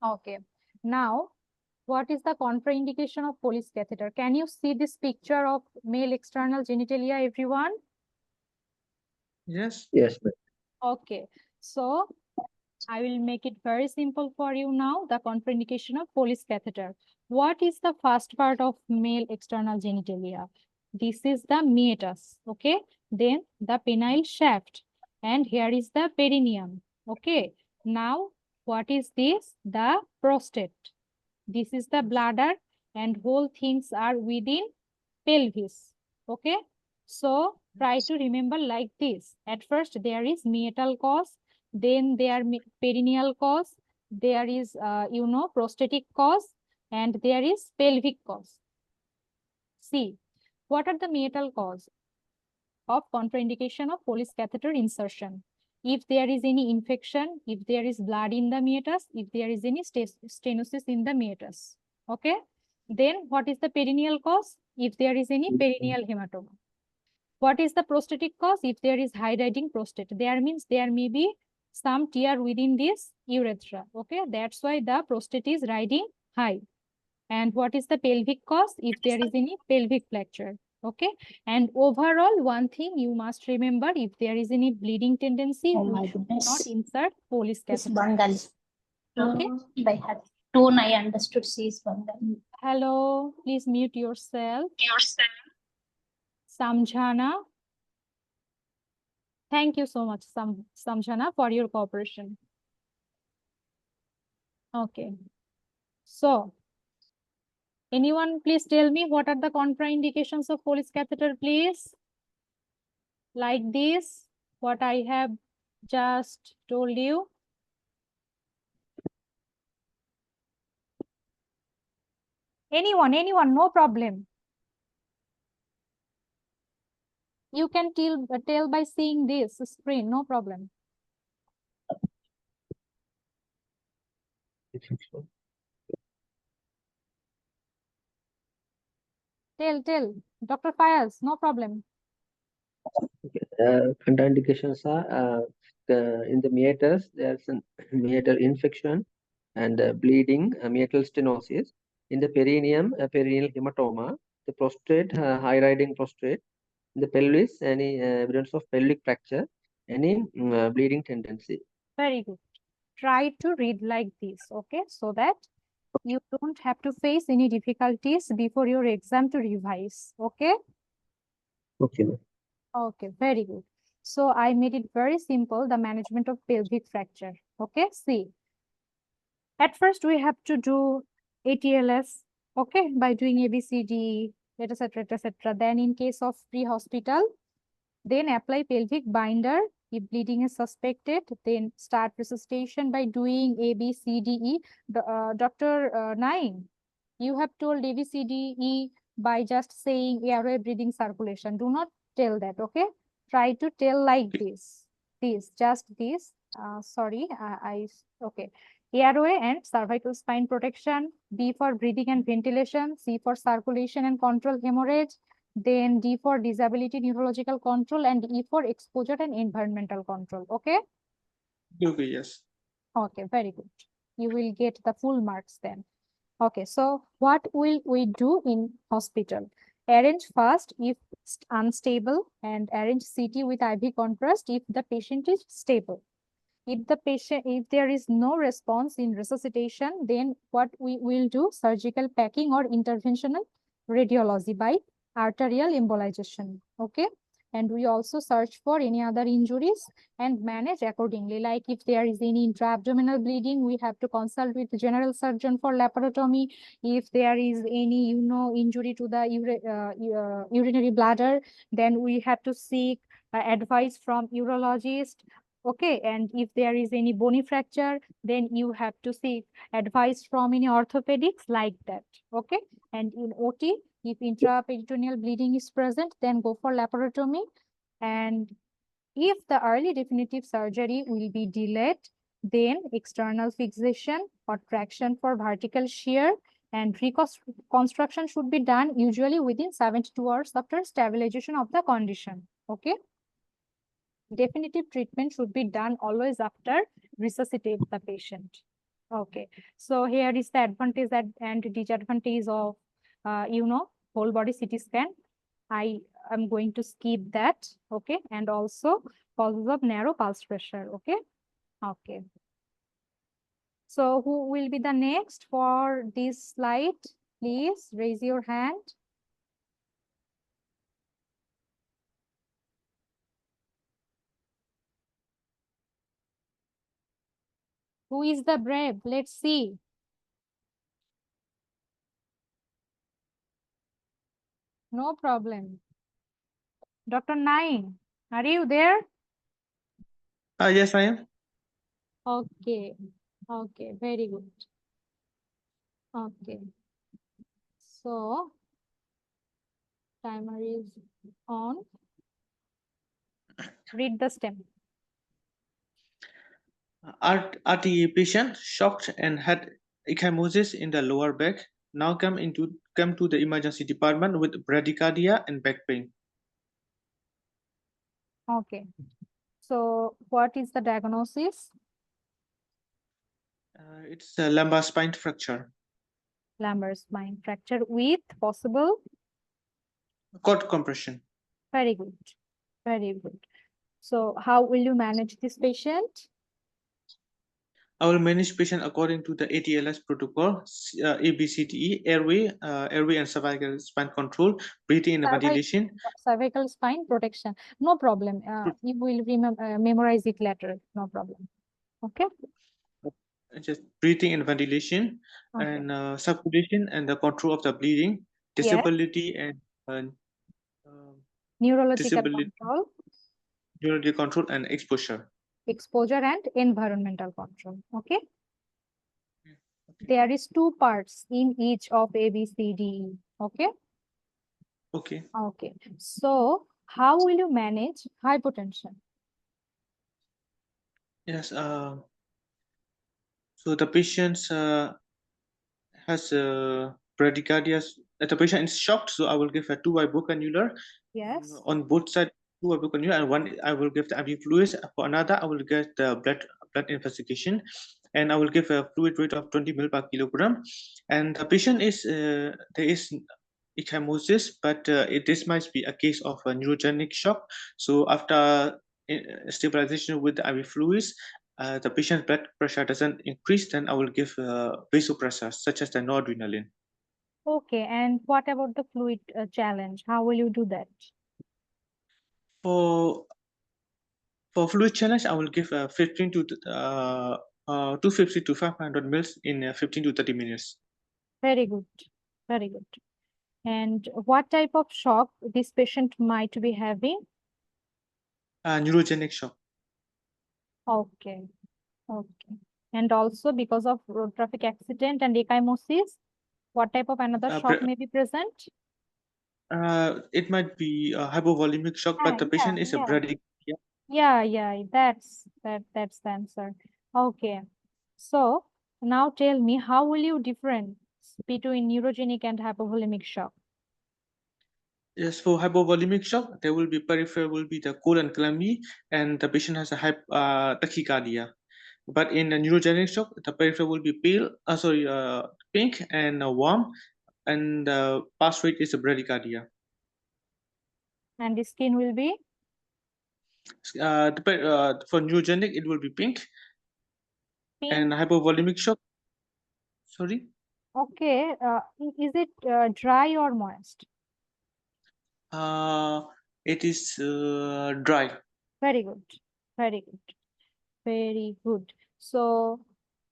Okay. Now, what is the contraindication of Foley's catheter? Can you see this picture of male external genitalia, everyone? Yes. Yes, ma'am. Okay, so I will make it very simple for you now, the contraindication of Foley's catheter. What is the first part of male external genitalia? This is the meatus, okay? Then the penile shaft, and here is the perineum, okay? Now, what is this? The prostate. This is the bladder, and whole things are within pelvis. Okay, so try to remember like this. At first there is meatal cause, then there perineal cause, there is prostatic cause, and there is pelvic cause. See, what are the meatal cause of contraindication of Foley's catheter insertion? If there is any infection, if there is blood in the meatus, if there is any stenosis in the meatus. Okay, then what is the perineal cause? If there is any perineal hematoma. What is the prostatic cause? If there is high riding prostate, there means there may be some tear within this urethra. Okay, that's why the prostate is riding high. And what is the pelvic cause? If there is any pelvic fracture. Okay, and overall, one thing you must remember: if there is any bleeding tendency, Oh we my should goodness. not insert Foley's This catheter. Bengali. Okay. By her tone, I understood she is Bengali. Hello, please mute yourself. Samjhana. Thank you so much, Samjhana, for your cooperation. Okay. So, anyone please tell me what are the contraindications of Foley's catheter, please? Like this, what I have just told you. Anyone, no problem. You can tell by seeing this screen, no problem. Tell, Dr. Fayaz, no problem. Contraindications are in the meatus, there's a meatal infection and bleeding, meatal stenosis. In the perineum, perineal hematoma, the prostate, high riding prostate. In the pelvis, any evidence of pelvic fracture, any bleeding tendency. Very good. Try to read like this, okay? So that you don't have to face any difficulties before your exam to revise, okay? Okay. Okay, very good. So I made it very simple, the management of pelvic fracture. Okay, see. At first we have to do ATLS, okay, by doing ABCD, etc., etc. Then in case of pre-hospital, then apply pelvic binder. If bleeding is suspected, then start resuscitation by doing ABCDE. Dr. Naim, you have told ABCDE by just saying airway, breathing, circulation. Do not tell that, okay? Try to tell like this. Just this. Sorry, okay. Airway and cervical spine protection. B for breathing and ventilation. C for circulation and control hemorrhage. Then D for disability neurological control, and E for exposure and environmental control. Okay? Okay, yes. Okay, very good. You will get the full marks then. Okay, so what will we do in hospital? Arrange fast if unstable, and arrange CT with IV contrast if the patient is stable. If there is no response in resuscitation, then what we will do? Surgical packing or interventional radiology by arterial embolization. Okay. And we also search for any other injuries and manage accordingly. Like if there is any intra-abdominal bleeding, we have to consult with the general surgeon for laparotomy. If there is any, injury to the urinary bladder, then we have to seek advice from urologist. Okay, and if there is any bony fracture, then you have to seek advice from any orthopedics like that. Okay, and in OT, if intraperitoneal bleeding is present, then go for laparotomy. And if the early definitive surgery will be delayed, then external fixation or traction for vertical shear and reconstruction should be done usually within 72 hours after stabilization of the condition. Okay. Definitive treatment should be done always after resuscitate the patient. Okay, so here is the advantage and disadvantage of whole body CT scan. I am going to skip that. Okay, and also causes of narrow pulse pressure. Okay. Okay. So who will be the next for this slide? Please raise your hand. Who is the brave? Let's see. No problem. Dr. Nine, are you there? Yes, I am. Okay. Okay, very good. Okay. So, timer is on. Read the stem. RTA patient shocked and had ecchymosis in the lower back. Now come to the emergency department with bradycardia and back pain. Okay. So, what is the diagnosis? It's a lumbar spine fracture. Lumbar spine fracture with possible. Cord compression. Very good. Very good. So, how will you manage this patient? I will manage patient according to the ATLS protocol, ABCDE, airway, airway and cervical spine control, breathing and ventilation. Cervical spine protection. No problem. You will memorize it later. No problem. Okay. Just breathing and ventilation, Okay. and circulation and the control of the bleeding, disability and Neurological disability, control, neurological control and exposure. exposure and environmental control. Okay. Okay. There is two parts in each of A, B, C, D, E. Okay. Okay. Okay. So, how will you manage hypotension? Yes. So the patient has bradycardia. The patient is shocked, so I will give a 2 bicannular. Yes. On both sides, 2 bicannular, and one I will give the IV fluids. For another, I will get the blood investigation, and I will give a fluid rate of 20 ml per kilogram. And the patient is there is ecchymosis, but this might be a case of a neurogenic shock. So after stabilization with the IV fluids, the patient's blood pressure doesn't increase, then I will give vasopressors such as the noradrenaline. Okay. And what about the fluid challenge? How will you do that? For fluid challenge, I will give 15 to 250 to 500 mils in 15 to 30 minutes. Very good. Very good. And what type of shock this patient might be having? Neurogenic shock. Okay. Okay. And also because of road traffic accident and ecchymosis, what type of another shock may be present? It might be a hypovolemic shock, but the patient is a bradycardia. Yeah, that's the answer. Okay. So now tell me, how will you difference between neurogenic and hypovolemic shock? Yes, for hypovolemic shock, there will be peripheral will be the cold and clammy, and the patient has a tachycardia. But in a neurogenic shock, the peripheral will be pink and warm, and the pass rate is a bradycardia. And the skin will be? For neurogenic, it will be pink. And hypovolemic shock. Sorry. Okay. Is it dry or moist? It is dry. Very good. Very good. Very good. So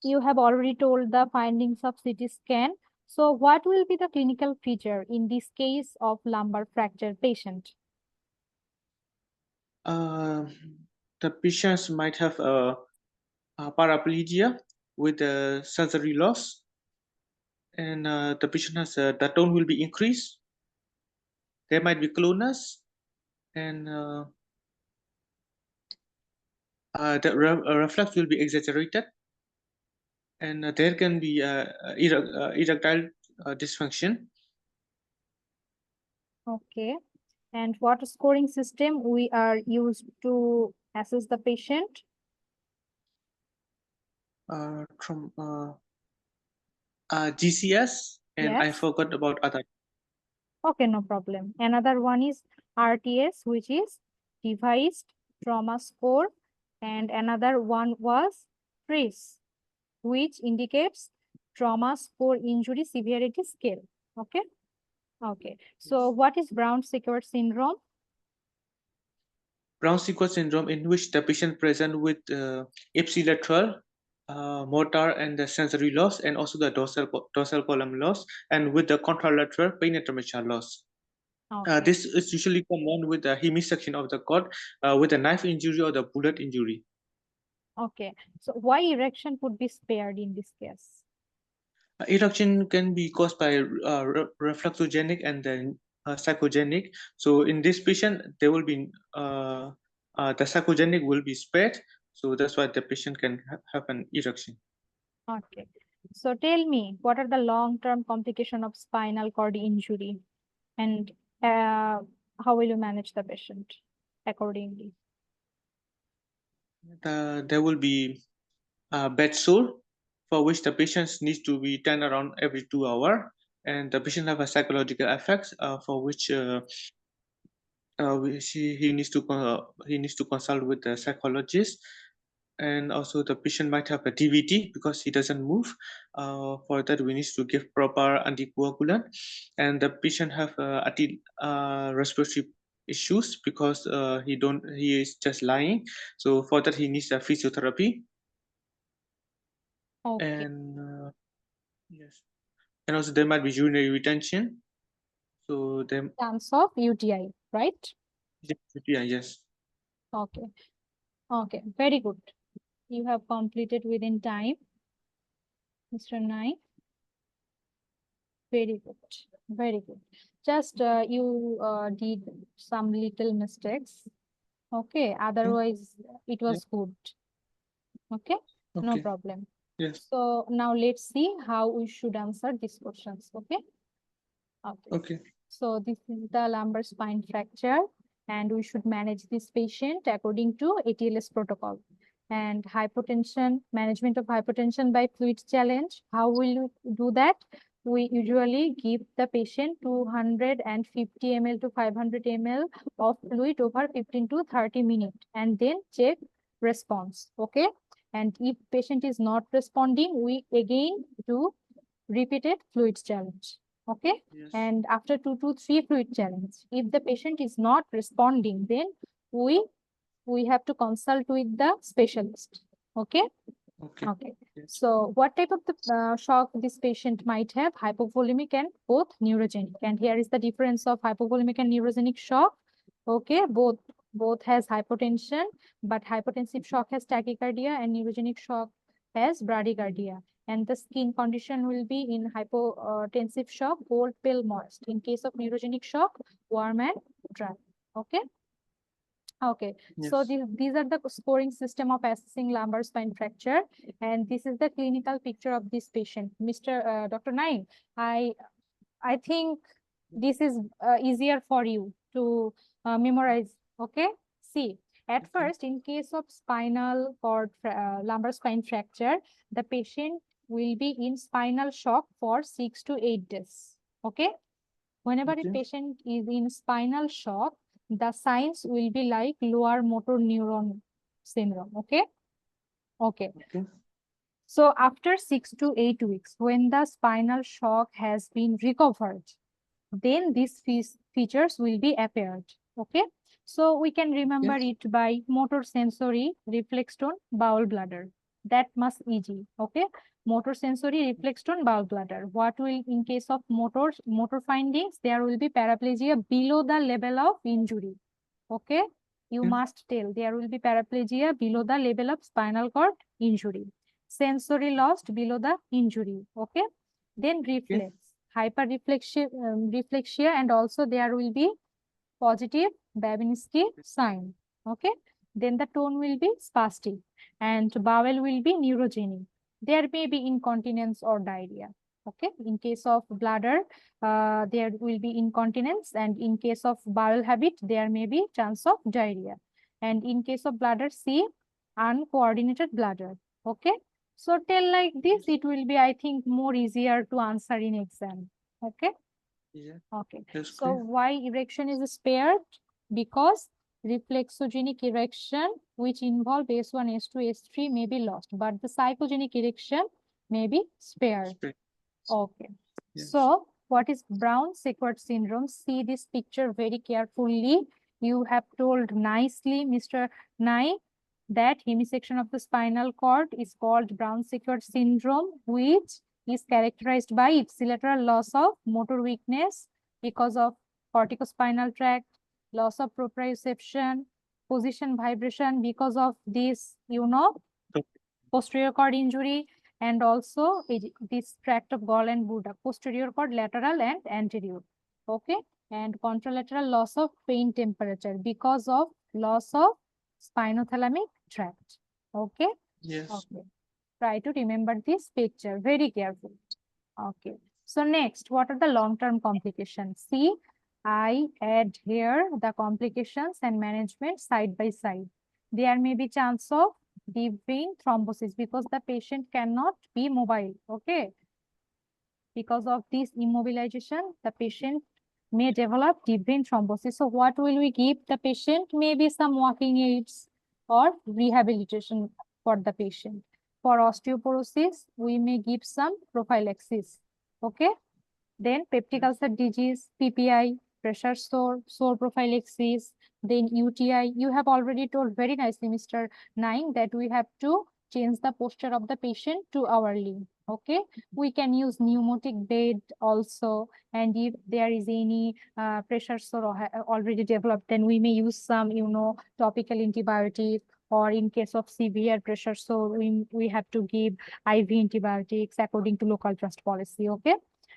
you have already told the findings of CT scan. So what will be the clinical feature in this case of lumbar fracture patient? The patients might have a paraplegia with a sensory loss, and the patient has the tone will be increased. There might be clonus, and the reflex will be exaggerated, and there can be erectile dysfunction. Okay. And what scoring system we are used to assess the patient? From GCS, and I forgot about other. Okay, no problem. Another one is RTS, which is device trauma score, and another one was TRIS, which indicates trauma score injury severity scale. Okay. Okay. So what is Brown-Sequard syndrome? Brown-Sequard syndrome, in which the patient present with ipsilateral motor and the sensory loss, and also the dorsal column loss, and with the contralateral penetromedial loss. Okay. This is usually common with the hemisection of the cord with a knife injury or the bullet injury. Okay. So why erection could be spared in this case? Erection can be caused by refluxogenic and then psychogenic. So in this patient, there will be the psychogenic will be spared. So that's why the patient can have an erection. Okay. So tell me, what are the long-term complications of spinal cord injury, and how will you manage the patient accordingly? There will be bed sore, for which the patient needs to be turned around every 2 hours, and the patient have a psychological effects for which he needs to consult with the psychologist. And also the patient might have a DVT because he doesn't move. For that, we need to give proper anticoagulant, and the patient have respiratory issues because he is just lying. So for that, he needs a physiotherapy. Okay. And yes, and also there might be urinary retention. So then, Chance of UTI, right? yeah, yes. Okay. Okay. Very good. You have completed within time, Mr. Nai. Very good. Very good. Just you did some little mistakes. Okay. Otherwise, it was good. Okay. No Okay. problem. Yes. So now let's see how we should answer these questions. Okay. Okay. Okay. So this is the lumbar spine fracture, and we should manage this patient according to ATLS protocol. And hypotension, management of hypotension by fluid challenge. How will we do that? We usually give the patient 250 ml to 500 ml of fluid over 15 to 30 minutes and then check response. Okay. And if patient is not responding, we again do repeated fluid challenge. Okay. Yes. And after 2 to 3 fluid challenge, if the patient is not responding, then we have to consult with the specialist. Okay. Okay. Okay. Yes. So what type of the shock this patient might have? Hypovolemic and both neurogenic. And here is the difference of hypovolemic and neurogenic shock. Okay, both has hypotension, but hypotensive shock has tachycardia and neurogenic shock has bradycardia. And the skin condition will be in hypotensive shock, cold, pale, moist. In case of neurogenic shock, warm and dry. Okay. Okay, so Yes. these are the scoring system of assessing lumbar spine fracture, and this is the clinical picture of this patient. Mr. Dr. Naim, I think this is easier for you to memorize. Okay, see, at Okay. first, in case of spinal cord lumbar spine fracture, the patient will be in spinal shock for 6 to 8 days. Okay, whenever a Okay. patient is in spinal shock, the signs will be like lower motor neuron syndrome. Okay. Okay. Okay. So after 6 to 8 weeks, when the spinal shock has been recovered, then these features will be appeared. Okay. So we can remember Yes. it by motor sensory reflex tone bowel bladder. That must easy. Okay. Motor sensory reflex tone bowel bladder. What will, in case of motor findings, there will be paraplegia below the level of injury. Okay. You Okay. must tell there will be paraplegia below the level of spinal cord injury. Sensory lost below the injury. Okay. Then reflex, hyperreflexia, reflexia, and also there will be positive Babinski sign. Okay. Then the tone will be spastic and bowel will be neurogenic. There may be incontinence or diarrhea. Okay. In case of bladder, there will be incontinence, and in case of bowel habit, there may be chance of diarrhea. And in case of bladder, C, uncoordinated bladder. Okay. So tell like this, it will be, I think, more easier to answer in exam. Okay. Yeah. Okay. That's So clear. why erection is spared? Because reflexogenic erection, which involve S1, S2, S3 may be lost, but the psychogenic erection may be spared. Spared. Okay. Yes. So what is Brown-Sequard syndrome? See this picture very carefully. You have told nicely, Mr. Nai, that hemisection of the spinal cord is called Brown-Sequard syndrome, which is characterized by ipsilateral loss of motor weakness because of corticospinal tract, loss of proprioception, position vibration because of this, posterior cord injury, and also this tract of gall and Buddha, posterior cord, lateral and anterior. Okay, and contralateral loss of pain temperature because of loss of spinothalamic tract. Okay. Yes. Okay. Try to remember this picture very carefully. Okay. So next, what are the long-term complications? See, I add here the complications and management side by side. There may be chance of deep vein thrombosis because the patient cannot be mobile. Okay. Because of this immobilization, the patient may develop deep vein thrombosis. So what will we give the patient? Maybe some walking aids or rehabilitation for the patient. For osteoporosis, we may give some prophylaxis. Okay. Then peptic ulcer disease, PPI, pressure sore, sore prophylaxis, then UTI. You have already told very nicely, Mr. Naing, that we have to change the posture of the patient to hourly. Okay, we can use pneumatic bed also, and if there is any pressure sore already developed, then we may use some, topical antibiotic, or in case of severe pressure sore, we have to give IV antibiotics according to local trust policy. Okay.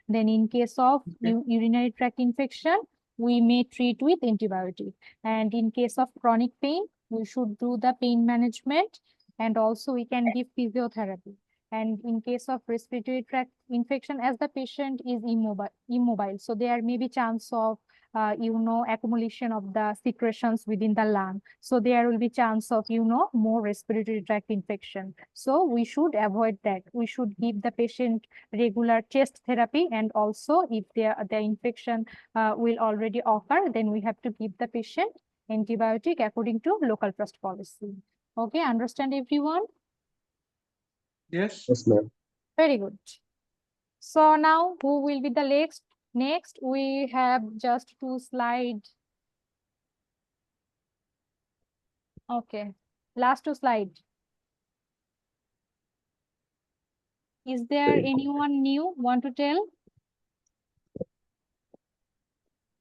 Then in case of urinary tract infection, we may treat with antibiotic. And in case of chronic pain, we should do the pain management, and also we can give physiotherapy. And in case of respiratory tract infection, as the patient is immobile, so there may be chance of accumulation of the secretions within the lung. So there will be chance of, more respiratory tract infection. So we should avoid that. We should give the patient regular chest therapy, and also if the infection will already occur, then we have to give the patient antibiotic according to local trust policy. Okay, understand everyone? Yes. Yes, ma'am. Very good. So now who will be the next? Next, we have just 2 slides. Okay, last 2 slides. Is there anyone new want to tell?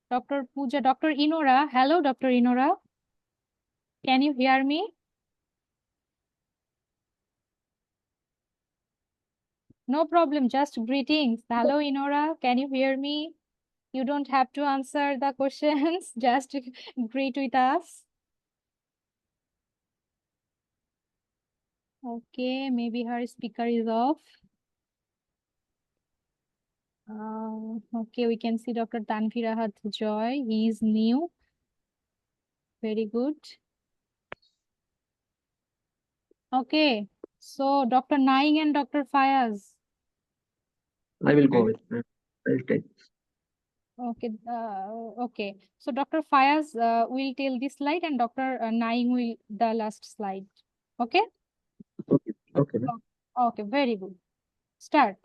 Dr. Pooja, Dr. Inora. Hello, Dr. Inora. Can you hear me? No problem, just greetings. Hello, Inora. Can you hear me? You don't have to answer the questions, just greet with us. Okay, maybe her speaker is off. Okay, we can see Dr. Tanvirahat Joy. He is new. Very good. Okay, so Dr. Naing and Dr. Fayaz. I will go with that. I'll take. Okay, okay. So Dr. Fayaz will tell this slide, and Dr. Naing will the last slide. Okay? Okay. Okay. ma'am. Okay, very good. Start.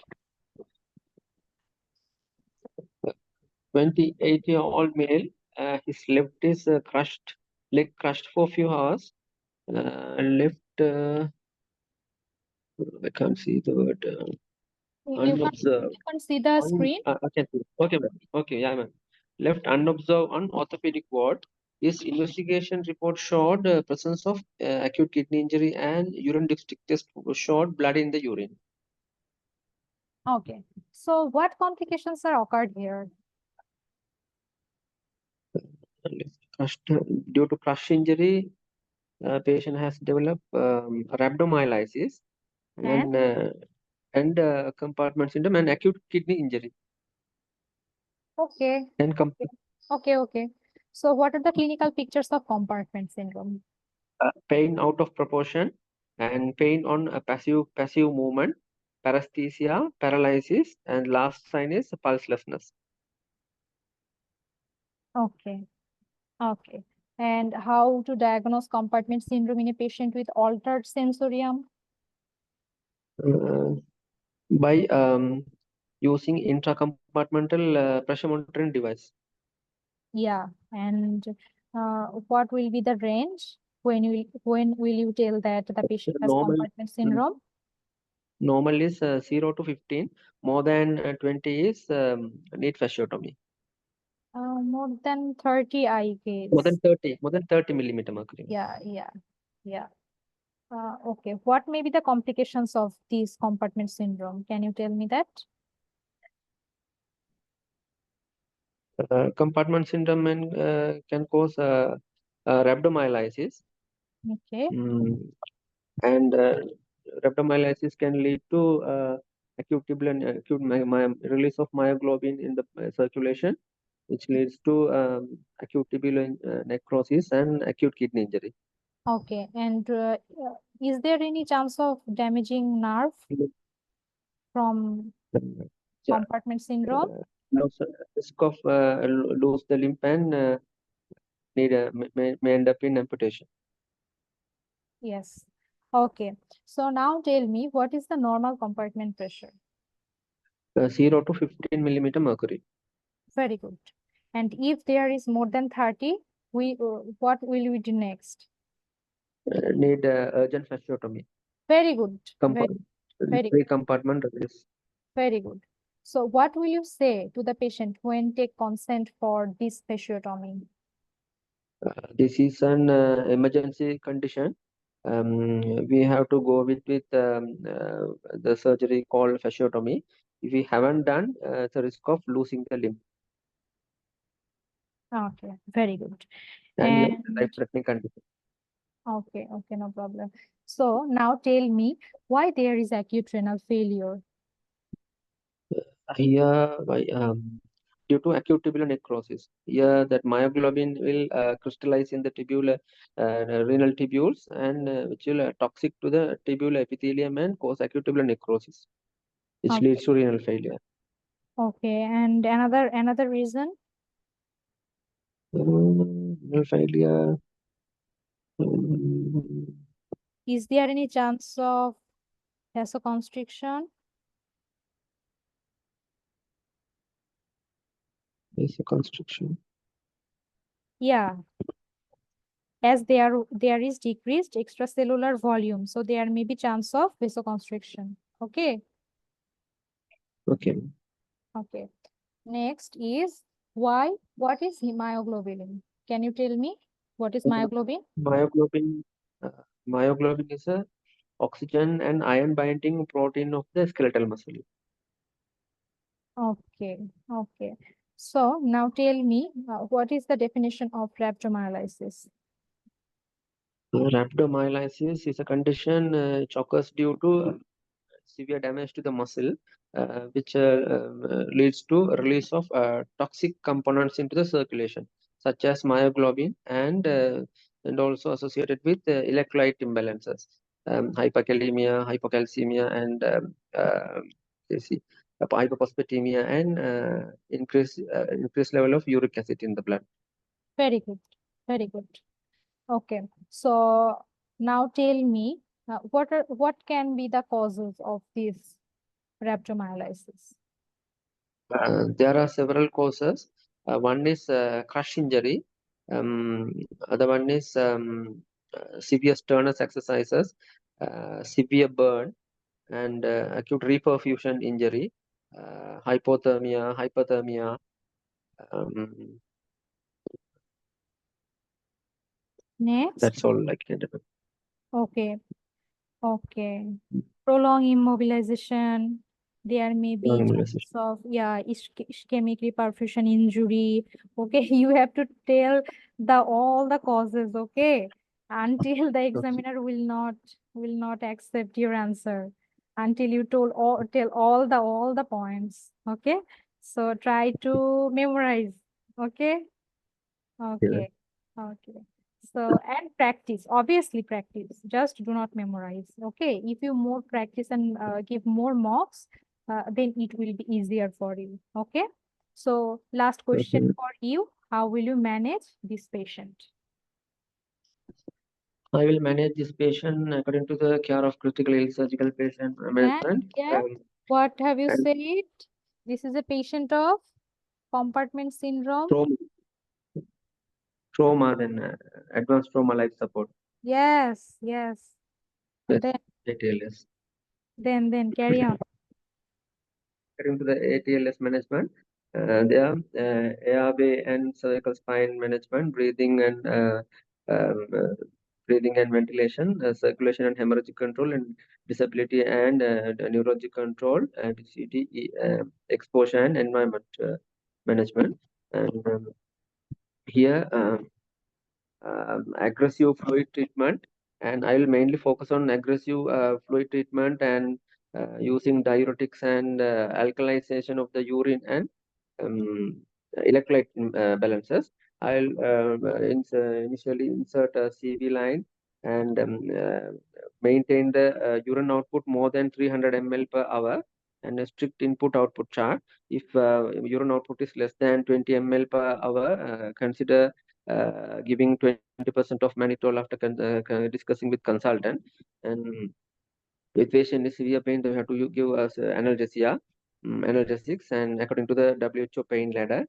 28-year-old male. His left is leg crushed for a few hours. Left. I can't see the word. Unobserved. You can see the screen. I can see. Okay, ma'am. Okay, yeah, ma'am. Left unobserved on orthopedic ward. His investigation report showed presence of acute kidney injury, and urine dipstick test showed blood in the urine. Okay. So what complications are occurred here? Due to crush injury, patient has developed rhabdomyolysis and compartment syndrome and acute kidney injury. Okay. And Okay. So what are the clinical pictures of compartment syndrome? pain out of proportion and pain on a passive movement, paresthesia, paralysis, and last sign is pulselessness. Okay. Okay. And how to diagnose compartment syndrome in a patient with altered sensorium? By using intracompartmental pressure monitoring device. Yeah. And what will be the range? When will you tell that the patient has compartment syndrome? Normal is 0 to 15. More than 20 is need fasciotomy. More than 30, I guess. More than 30 millimeter mercury. Yeah. Okay. What may be the complications of this compartment syndrome? Can you tell me that? Compartment syndrome can cause rhabdomyolysis. Okay. And rhabdomyolysis can lead to acute release of myoglobin in the circulation, which leads to acute tubular necrosis and acute kidney injury. Okay. And is there any chance of damaging nerve from Yeah. compartment syndrome? Risk of lose the limb and may end up in amputation. Yes. Okay. So now tell me, what is the normal compartment pressure? 0 to 15 millimeter mercury. Very good. And if there is more than 30, what will we do next? Need urgent fasciotomy. Very good. Very good. Compartment release. Very good. So what will you say to the patient when take consent for this fasciotomy? This is an emergency condition. We have to go with the surgery called fasciotomy. If we haven't done, the risk of losing the limb Okay, very good. and And life-threatening condition. okay, no problem. So now tell me why there is acute renal failure. Here, due to acute tubular necrosis, here that myoglobin will crystallize in the renal tubules, and which will toxic to the tubular epithelium and cause acute tubular necrosis, which Okay. leads to renal failure. Okay, and another reason? Renal failure. Is there any chance of vasoconstriction? Vasoconstriction. Yeah. As there is decreased extracellular volume, so there may be chance of vasoconstriction. Okay. Okay. Okay. Next is what is myoglobin? Can you tell me what is myoglobin? Myoglobin is a oxygen and iron binding protein of the skeletal muscle. Okay. So now tell me what is the definition of rhabdomyolysis? Rhabdomyolysis is a condition which occurs due to severe damage to the muscle, which leads to release of toxic components into the circulation, such as myoglobin and also associated with electrolyte imbalances, hyperkalemia, hypocalcemia, and hypophosphatemia, and increased level of uric acid in the blood. Very good. Okay. So now tell me what can be the causes of this rhabdomyolysis? There are several causes. One is crush injury. Other one is severe strenuous exercises, severe burn, and acute reperfusion injury, hypothermia. Next. That's all I can do. Okay. Prolonged immobilization. There may be chances of ischemic reperfusion injury. Okay, you have to tell all the causes. Okay, until the examiner will not accept your answer until you tell all the points. Okay, so try to memorize. Okay. So, and practice, obviously practice, just do not memorize. Okay, if you more practice and give more mocks, then it will be easier for you. Okay, so last question for you, how will you manage this patient? I will manage this patient according to the care of critical ill surgical patient management. What have you said? This is a patient of compartment syndrome. Trauma, then advanced trauma life support. Yes. And then carry on. According to the ATLS management, There, airway and cervical spine management, breathing and um, uh, breathing and ventilation, circulation and hemorrhagic control, and disability and neurologic control, DCT, exposure and environment management. And here, aggressive fluid treatment, and I will mainly focus on aggressive fluid treatment and using diuretics and alkalization of the urine and um, electrolyte balances. I'll initially insert a CV line and maintain the urine output more than 300 ml per hour and a strict input-output chart. If urine output is less than 20 ml per hour, consider giving 20% of mannitol after discussing with consultant. And if patient is severe pain, then we have to give us analgesia, analgesics, and according to the WHO pain ladder.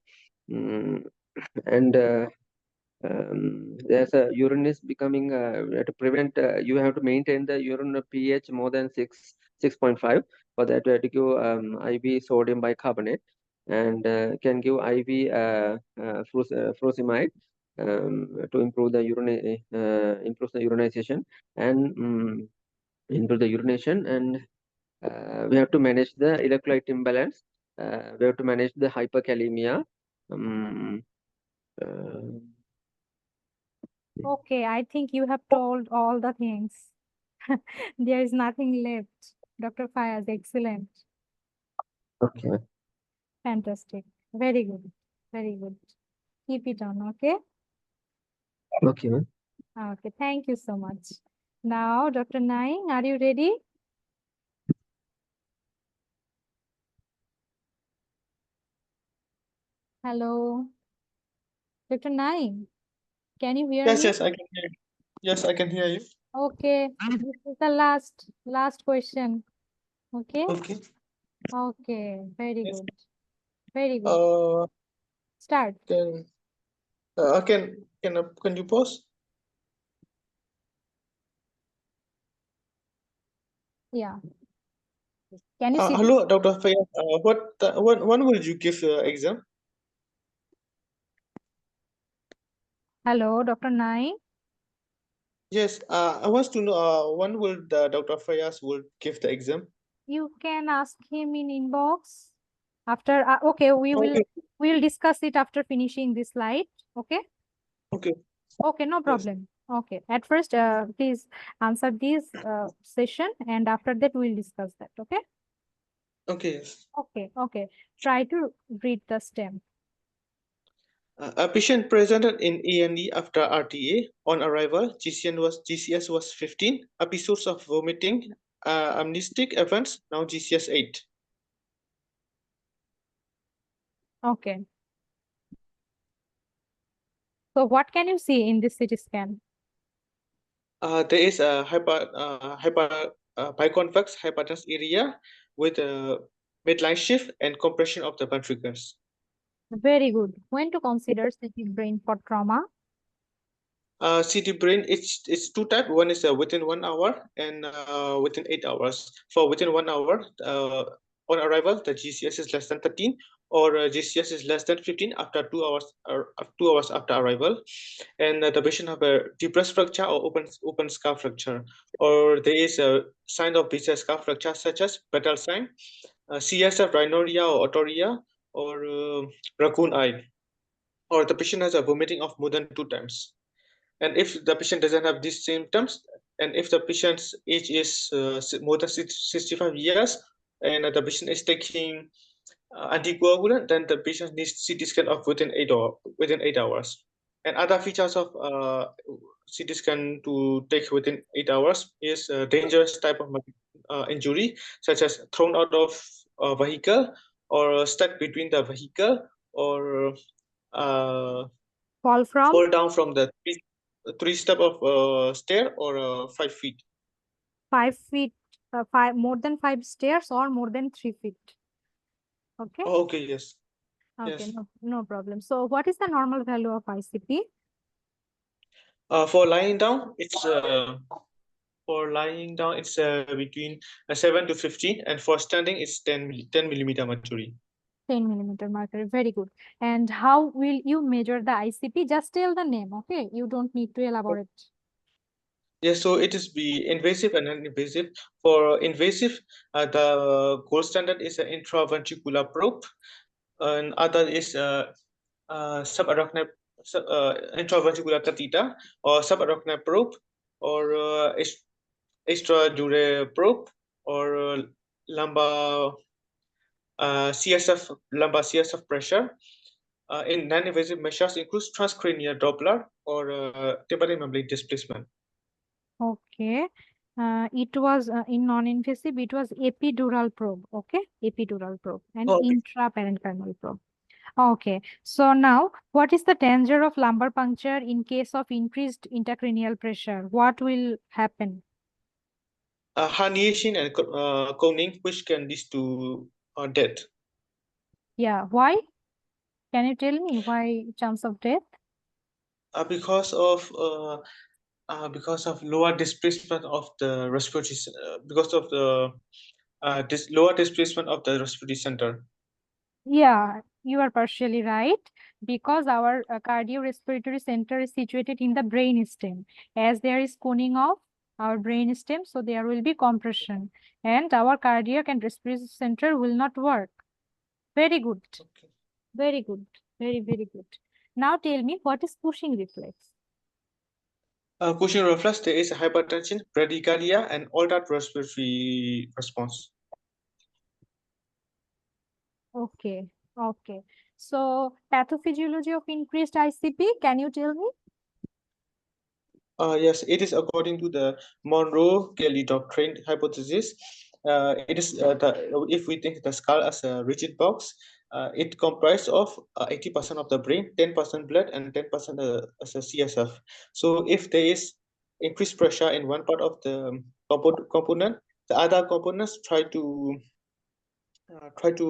And there's a urine is becoming to prevent. You have to maintain the urine pH more than 6.5. For that, we have to give IV sodium bicarbonate and can give IV furosemide to improve the improve the urinization and improve the urination. And we have to manage the electrolyte imbalance. We have to manage the hyperkalemia. Uh, Okay, I think you have told all the things. There is nothing left. Dr. Fayaz, excellent. okay. Fantastic. Very good. Very good. Keep it on, okay? Okay. Okay, thank you so much. Now, Dr. Naing, are you ready? Hello. Dr. Naing, can you hear Yes, me? yes, I can hear you. Yes, I can hear you. Okay, this is the last question. Okay? Okay. Okay, very Yes. good. Very good. Uh, Start. can you pause? Yeah. Can you see? Hello, Dr. Fayaz. When will you give exam? Hello, Dr. Naing. Yes, I want to know when will Dr. Fayaz will give the exam? You can ask him in inbox after. Okay, Okay. we'll discuss it after finishing this slide. Okay. Okay. Okay, no Yes. problem. Okay. At first, please answer this session, and after that we'll discuss that. Okay. Okay. Yes. Okay. Okay. Try to read the stem. A patient presented in A&E after RTA. On arrival, GCS was 15. Episodes of vomiting, amnestic events. Now GCS 8. Okay. So what can you see in this CT scan? There is a biconvex hypertense area with a midline shift and compression of the ventricles. Very good. When to consider CT brain for trauma? CT brain, it's two types. One is within 1 hour and within 8 hours. For within 1 hour, on arrival, the GCS is less than 13, or GCS is less than 15 after 2 hours or 2 hours after arrival. And the patient have a depressed fracture or open scar fracture, or there is a sign of BCS scar fracture such as petal sign, CSF rhinorrhea or otorrhea, or raccoon eye, or the patient has a vomiting of more than 2 times. And if the patient doesn't have these symptoms, and if the patient's age is more than 65 years, and the patient is taking anticoagulant, then the patient needs CT scan of within 8 hours. And other features of CT scan to take within 8 hours is a dangerous type of injury, such as thrown out of a vehicle, or stuck between the vehicle, or fall down from the three step of stair, or 5 feet. 5 feet, more than 5 stairs or more than 3 feet. Okay. Oh, okay, yes. Okay, Yes. no problem. So what is the normal value of ICP? For lying down, it's between 7 to 15, and for standing, it's 10 millimeter mercury. 10 millimeter mercury. Very good. And how will you measure the ICP? Just tell the name, okay? You don't need to elaborate. Yes, so it is be invasive and non-invasive. For invasive, the gold standard is an intraventricular probe, and other is subarachnoid intraventricular catheter or subarachnoid probe, or extradural probe, or lumbar CSF pressure. In non-invasive measures includes transcranial Doppler or tympanic membrane displacement. Okay. It was in non-invasive, it was epidural probe. Okay. Epidural probe and Okay. intraparenchymal probe. Okay. So now, what is the danger of lumbar puncture in case of increased intracranial pressure? What will happen? Herniation and coning, which can lead to death. Yeah. Why? Can you tell me why chance of death? Because of lower displacement of the respiratory, because of the lower displacement of the respiratory center. Yeah, you are partially right because our cardiorespiratory center is situated in the brain stem. As there is coning of our brain stem, so there will be compression and our cardiac and respiratory center will not work. Very good. Okay. Very good. Very, very good. Now tell me, what is Cushing reflex? Cushing reflex, there is hypertension, bradycardia, and altered respiratory response. Okay. Okay. So pathophysiology of increased ICP, can you tell me? Yes, it is according to the Monroe-Kelly doctrine hypothesis. It is if we think the skull as a rigid box, it comprises of 80% of the brain, 10% blood, and 10% as a CSF. So if there is increased pressure in one part of the component, the other components try to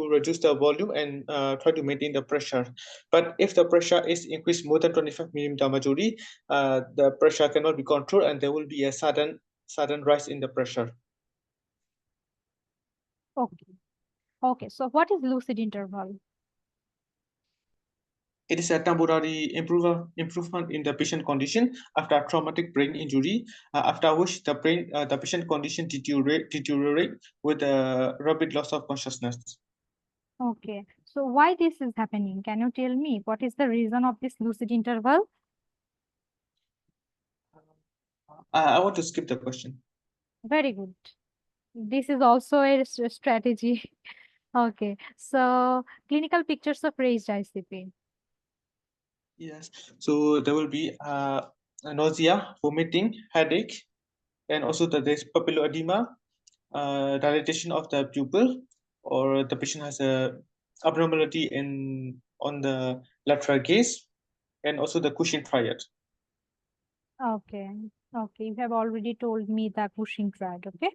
reduce the volume and try to maintain the pressure. But if the pressure is increased more than 25 millimeter mercury, the pressure cannot be controlled and there will be a sudden rise in the pressure. Okay. Okay. So what is lucid interval? It is a temporary improvement in the patient condition after traumatic brain injury, after which the patient condition deteriorate with a rapid loss of consciousness. Okay. So why this is happening? Can you tell me what is the reason of this lucid interval? I want to skip the question. Very good. This is also a strategy. Okay. So clinical pictures of raised ICP. Yes, so there will be nausea, vomiting, headache, and also there's papillary edema, dilatation of the pupil, or the patient has a abnormality on the lateral gaze, and also the Cushing triad. Okay. Okay. You have already told me the Cushing triad. Okay.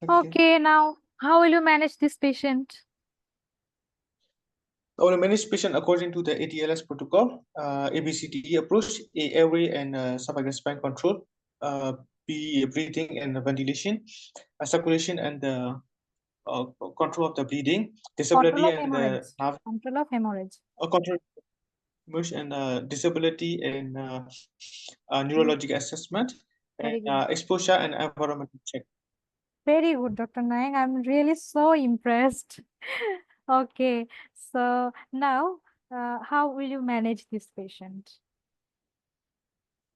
Okay. Now, how will you manage this patient? I will manage patient according to the ATLS protocol, ABCDE approach, A, airway and esophageal spine control, B, breathing and ventilation, circulation and the control of the bleeding, disability Control of and hemorrhage. nerve, Control of hemorrhage. control and disability and neurologic assessment, and Very good. exposure and environmental check. Very good, Dr. Nayak. I'm really so impressed. Okay. So now, how will you manage this patient?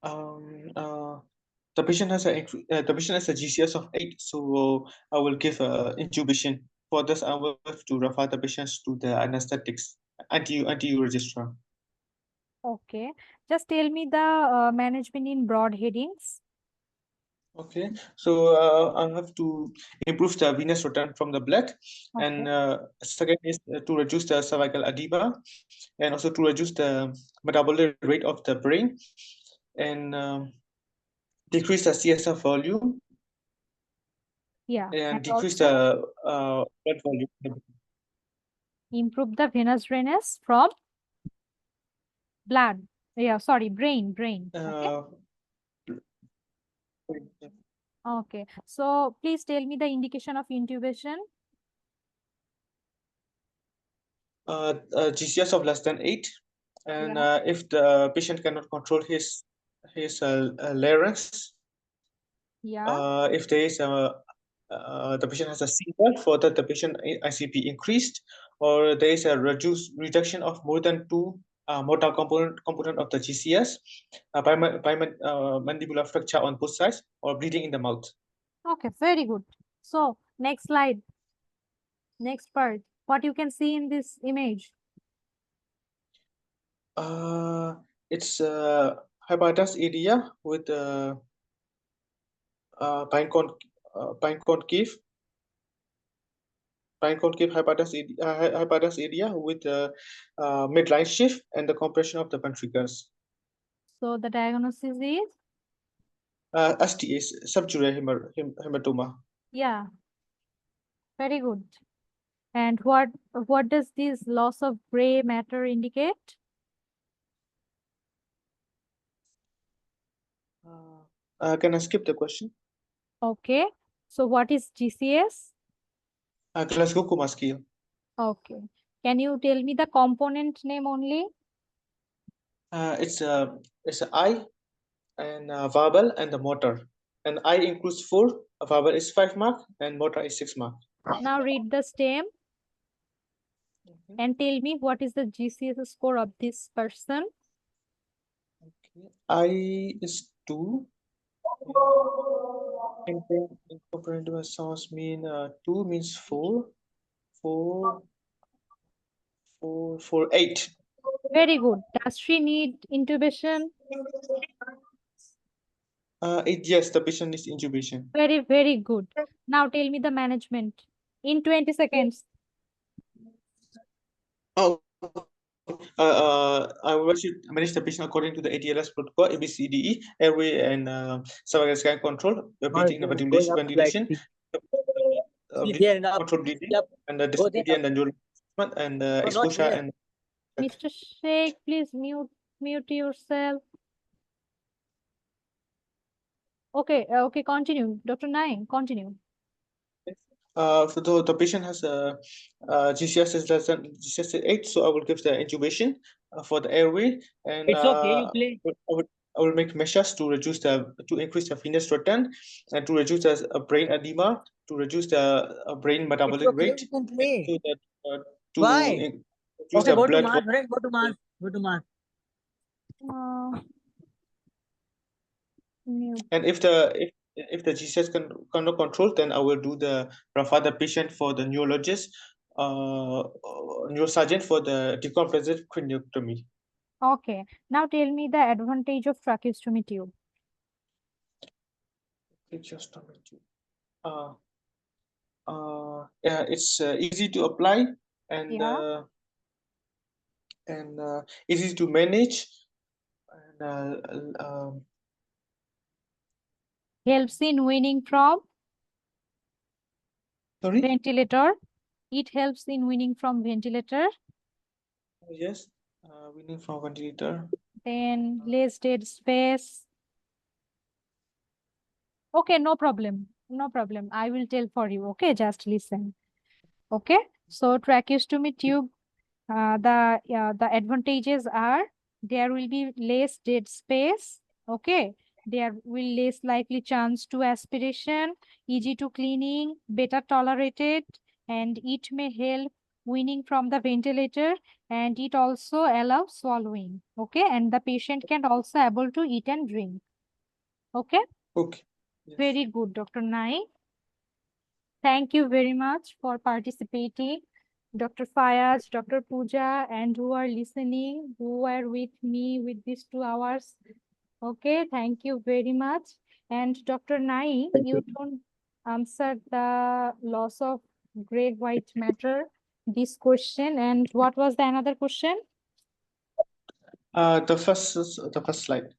The patient has a GCS of 8, so I will give intubation. For this, I will have to refer the patients to the anesthetics, anti registrar. Okay. Just tell me the management in broad headings. Okay, so I have to improve the venous return from the blood, and second is to reduce the cervical edema, and also to reduce the metabolic rate of the brain, and decrease the CSF volume, Yeah. and And decrease also the blood volume. improve the venous drainage from blood. Yeah, sorry, brain. Okay. Okay. So please tell me the indication of intubation. GCS of less than 8, and if the patient cannot control his larynx, if there is the patient has a sequel for that the patient ICP increased, or there is a reduction of more than 2 motor component of the GCS, mandibular fracture on both sides, or bleeding in the mouth. Okay, very good. So next slide. Next part. What you can see in this image? It's hepatitis area with pine concave hepatitis area with midline shift and the compression of the ventricles. So the diagnosis is? STS, subdural hematoma. Yeah, very good. And what does this loss of gray matter indicate? Can I skip the question? Okay. So what is GCS? Glasgow Coma Scale. Okay. Can you tell me the component name only? It's a I and verbal and the motor. And I includes 4, verbal is 5 mark, and motor is 6 mark. Now read the stem and tell me what is the GCS score of this person. Okay. I is 2. And then incorporated by source mean 2 means 4. 4, 4, 4, 8. Very good. Does she need intubation? 8, yes, the patient needs intubation. Very, very good. Now tell me the management in 20 seconds. Oh, I will manage the patient according to the ATLS protocol, ABCDE, airway and cervical scan control, breathing and ventilation, control bleeding, and the disability and the neural and exposure and. Mr. Sheikh, please mute yourself. Okay, okay, continue. Dr. Naing, continue. So the patient has a GCS is less than GCS 8, so I will give the intubation for the airway, and It's okay, you play. I will make measures to increase the venous return, and to reduce the brain edema, to reduce the brain metabolic rate, You can play. so that to Why? increase Okay, the go to blood. Mars, friend, go to Mars. Go to Mars. Mute. And if the GCS cannot control, then I will do the refer the patient for the neurologist, neurosurgeon for the decompressive craniotomy. Okay, now tell me the advantage of tracheostomy tube. Tracheostomy tube. It's easy to apply and easy to manage, and Helps in weaning from sorry. ventilator. It helps in weaning from ventilator. Yes, weaning from ventilator. Then less dead space. Okay, no problem. No problem. I will tell for you. Okay, just listen. Okay, so tracheostomy tube, the advantages are there will be less dead space. Okay, there will less likely chance to aspiration, easy to cleaning, better tolerated, and it may help weaning from the ventilator, and it also allows swallowing. Okay, and the patient can also able to eat and drink. Okay. Okay. Yes. Very good, Dr. Naik. Thank you very much for participating. Dr. Fayaz, Dr. Pooja, and who are listening, who are with me with these 2 hours. Okay, thank you very much. And Dr. Naik, you don't answer the loss of gray white matter, this question. And what was the another question? The first slide.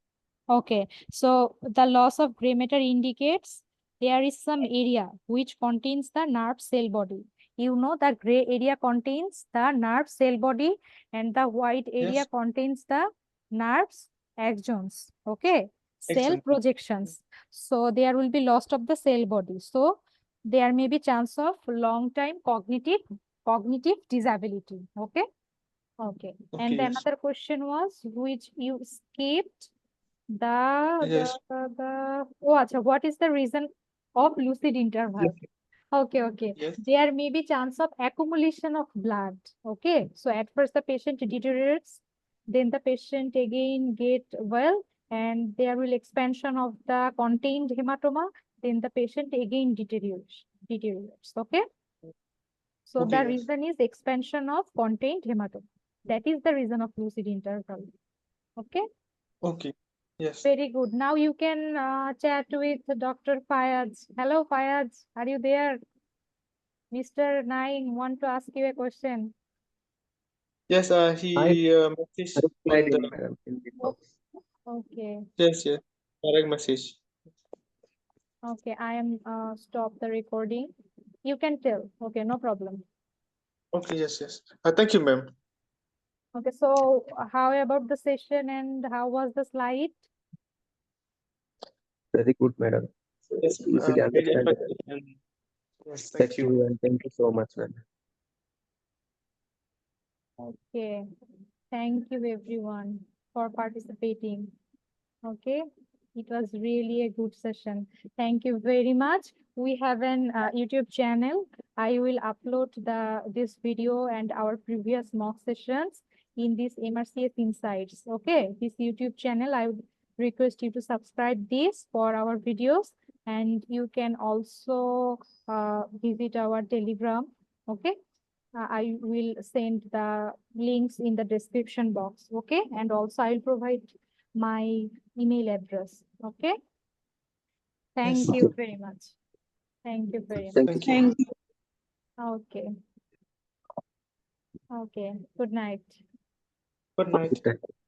Okay, so the loss of gray matter indicates there is some area which contains the nerve cell body. You know the gray area contains the nerve cell body and the white area contains the nerves axons. Okay, cell projections. So there will be loss of the cell body. So there may be chance of long time cognitive cognitive disability. Okay. Okay. And Okay, yes. another question was which you skipped the Yes. oh acha, what is the reason of lucid interval? Okay, okay. Yes. There may be chance of accumulation of blood. Okay. So at first the patient deteriorates, then the patient again get well, and there will expansion of the contained hematoma, then the patient again deteriorates. Okay. So Okay, the yes. reason is expansion of contained hematoma. That is the reason of lucid interval. Okay. Okay. Yes. Very good. Now you can chat with Dr. Fayaz. Hello, Fayaz. Are you there? Mr. Nain want to ask you a question. Yes, he messaged replied on the in the Oh, box. okay. yes, yes. Direct message. Okay, I am stop the recording. You can tell. Okay, no problem. Okay, yes, yes. Thank you, ma'am. Okay, so how about the session and how was the slide? Very good, madam. Yes, Easily very understandable. effective and yes, thank Thank you. you and thank you so much, madam. Okay, thank you everyone for participating. Okay, it was really a good session. Thank you very much. We have an YouTube channel. I will upload this video and our previous mock sessions in this MRCS Insights. Okay, this YouTube channel, I would request you to subscribe this for our videos, and you can also visit our Telegram. Okay. I will send the links in the description box. Okay, and also I'll provide my email address. Okay. Thank Yes. you very much. Thank you very much. Thank you. Thank you. Thank you. Okay. Okay. Good night. Good night. Good night.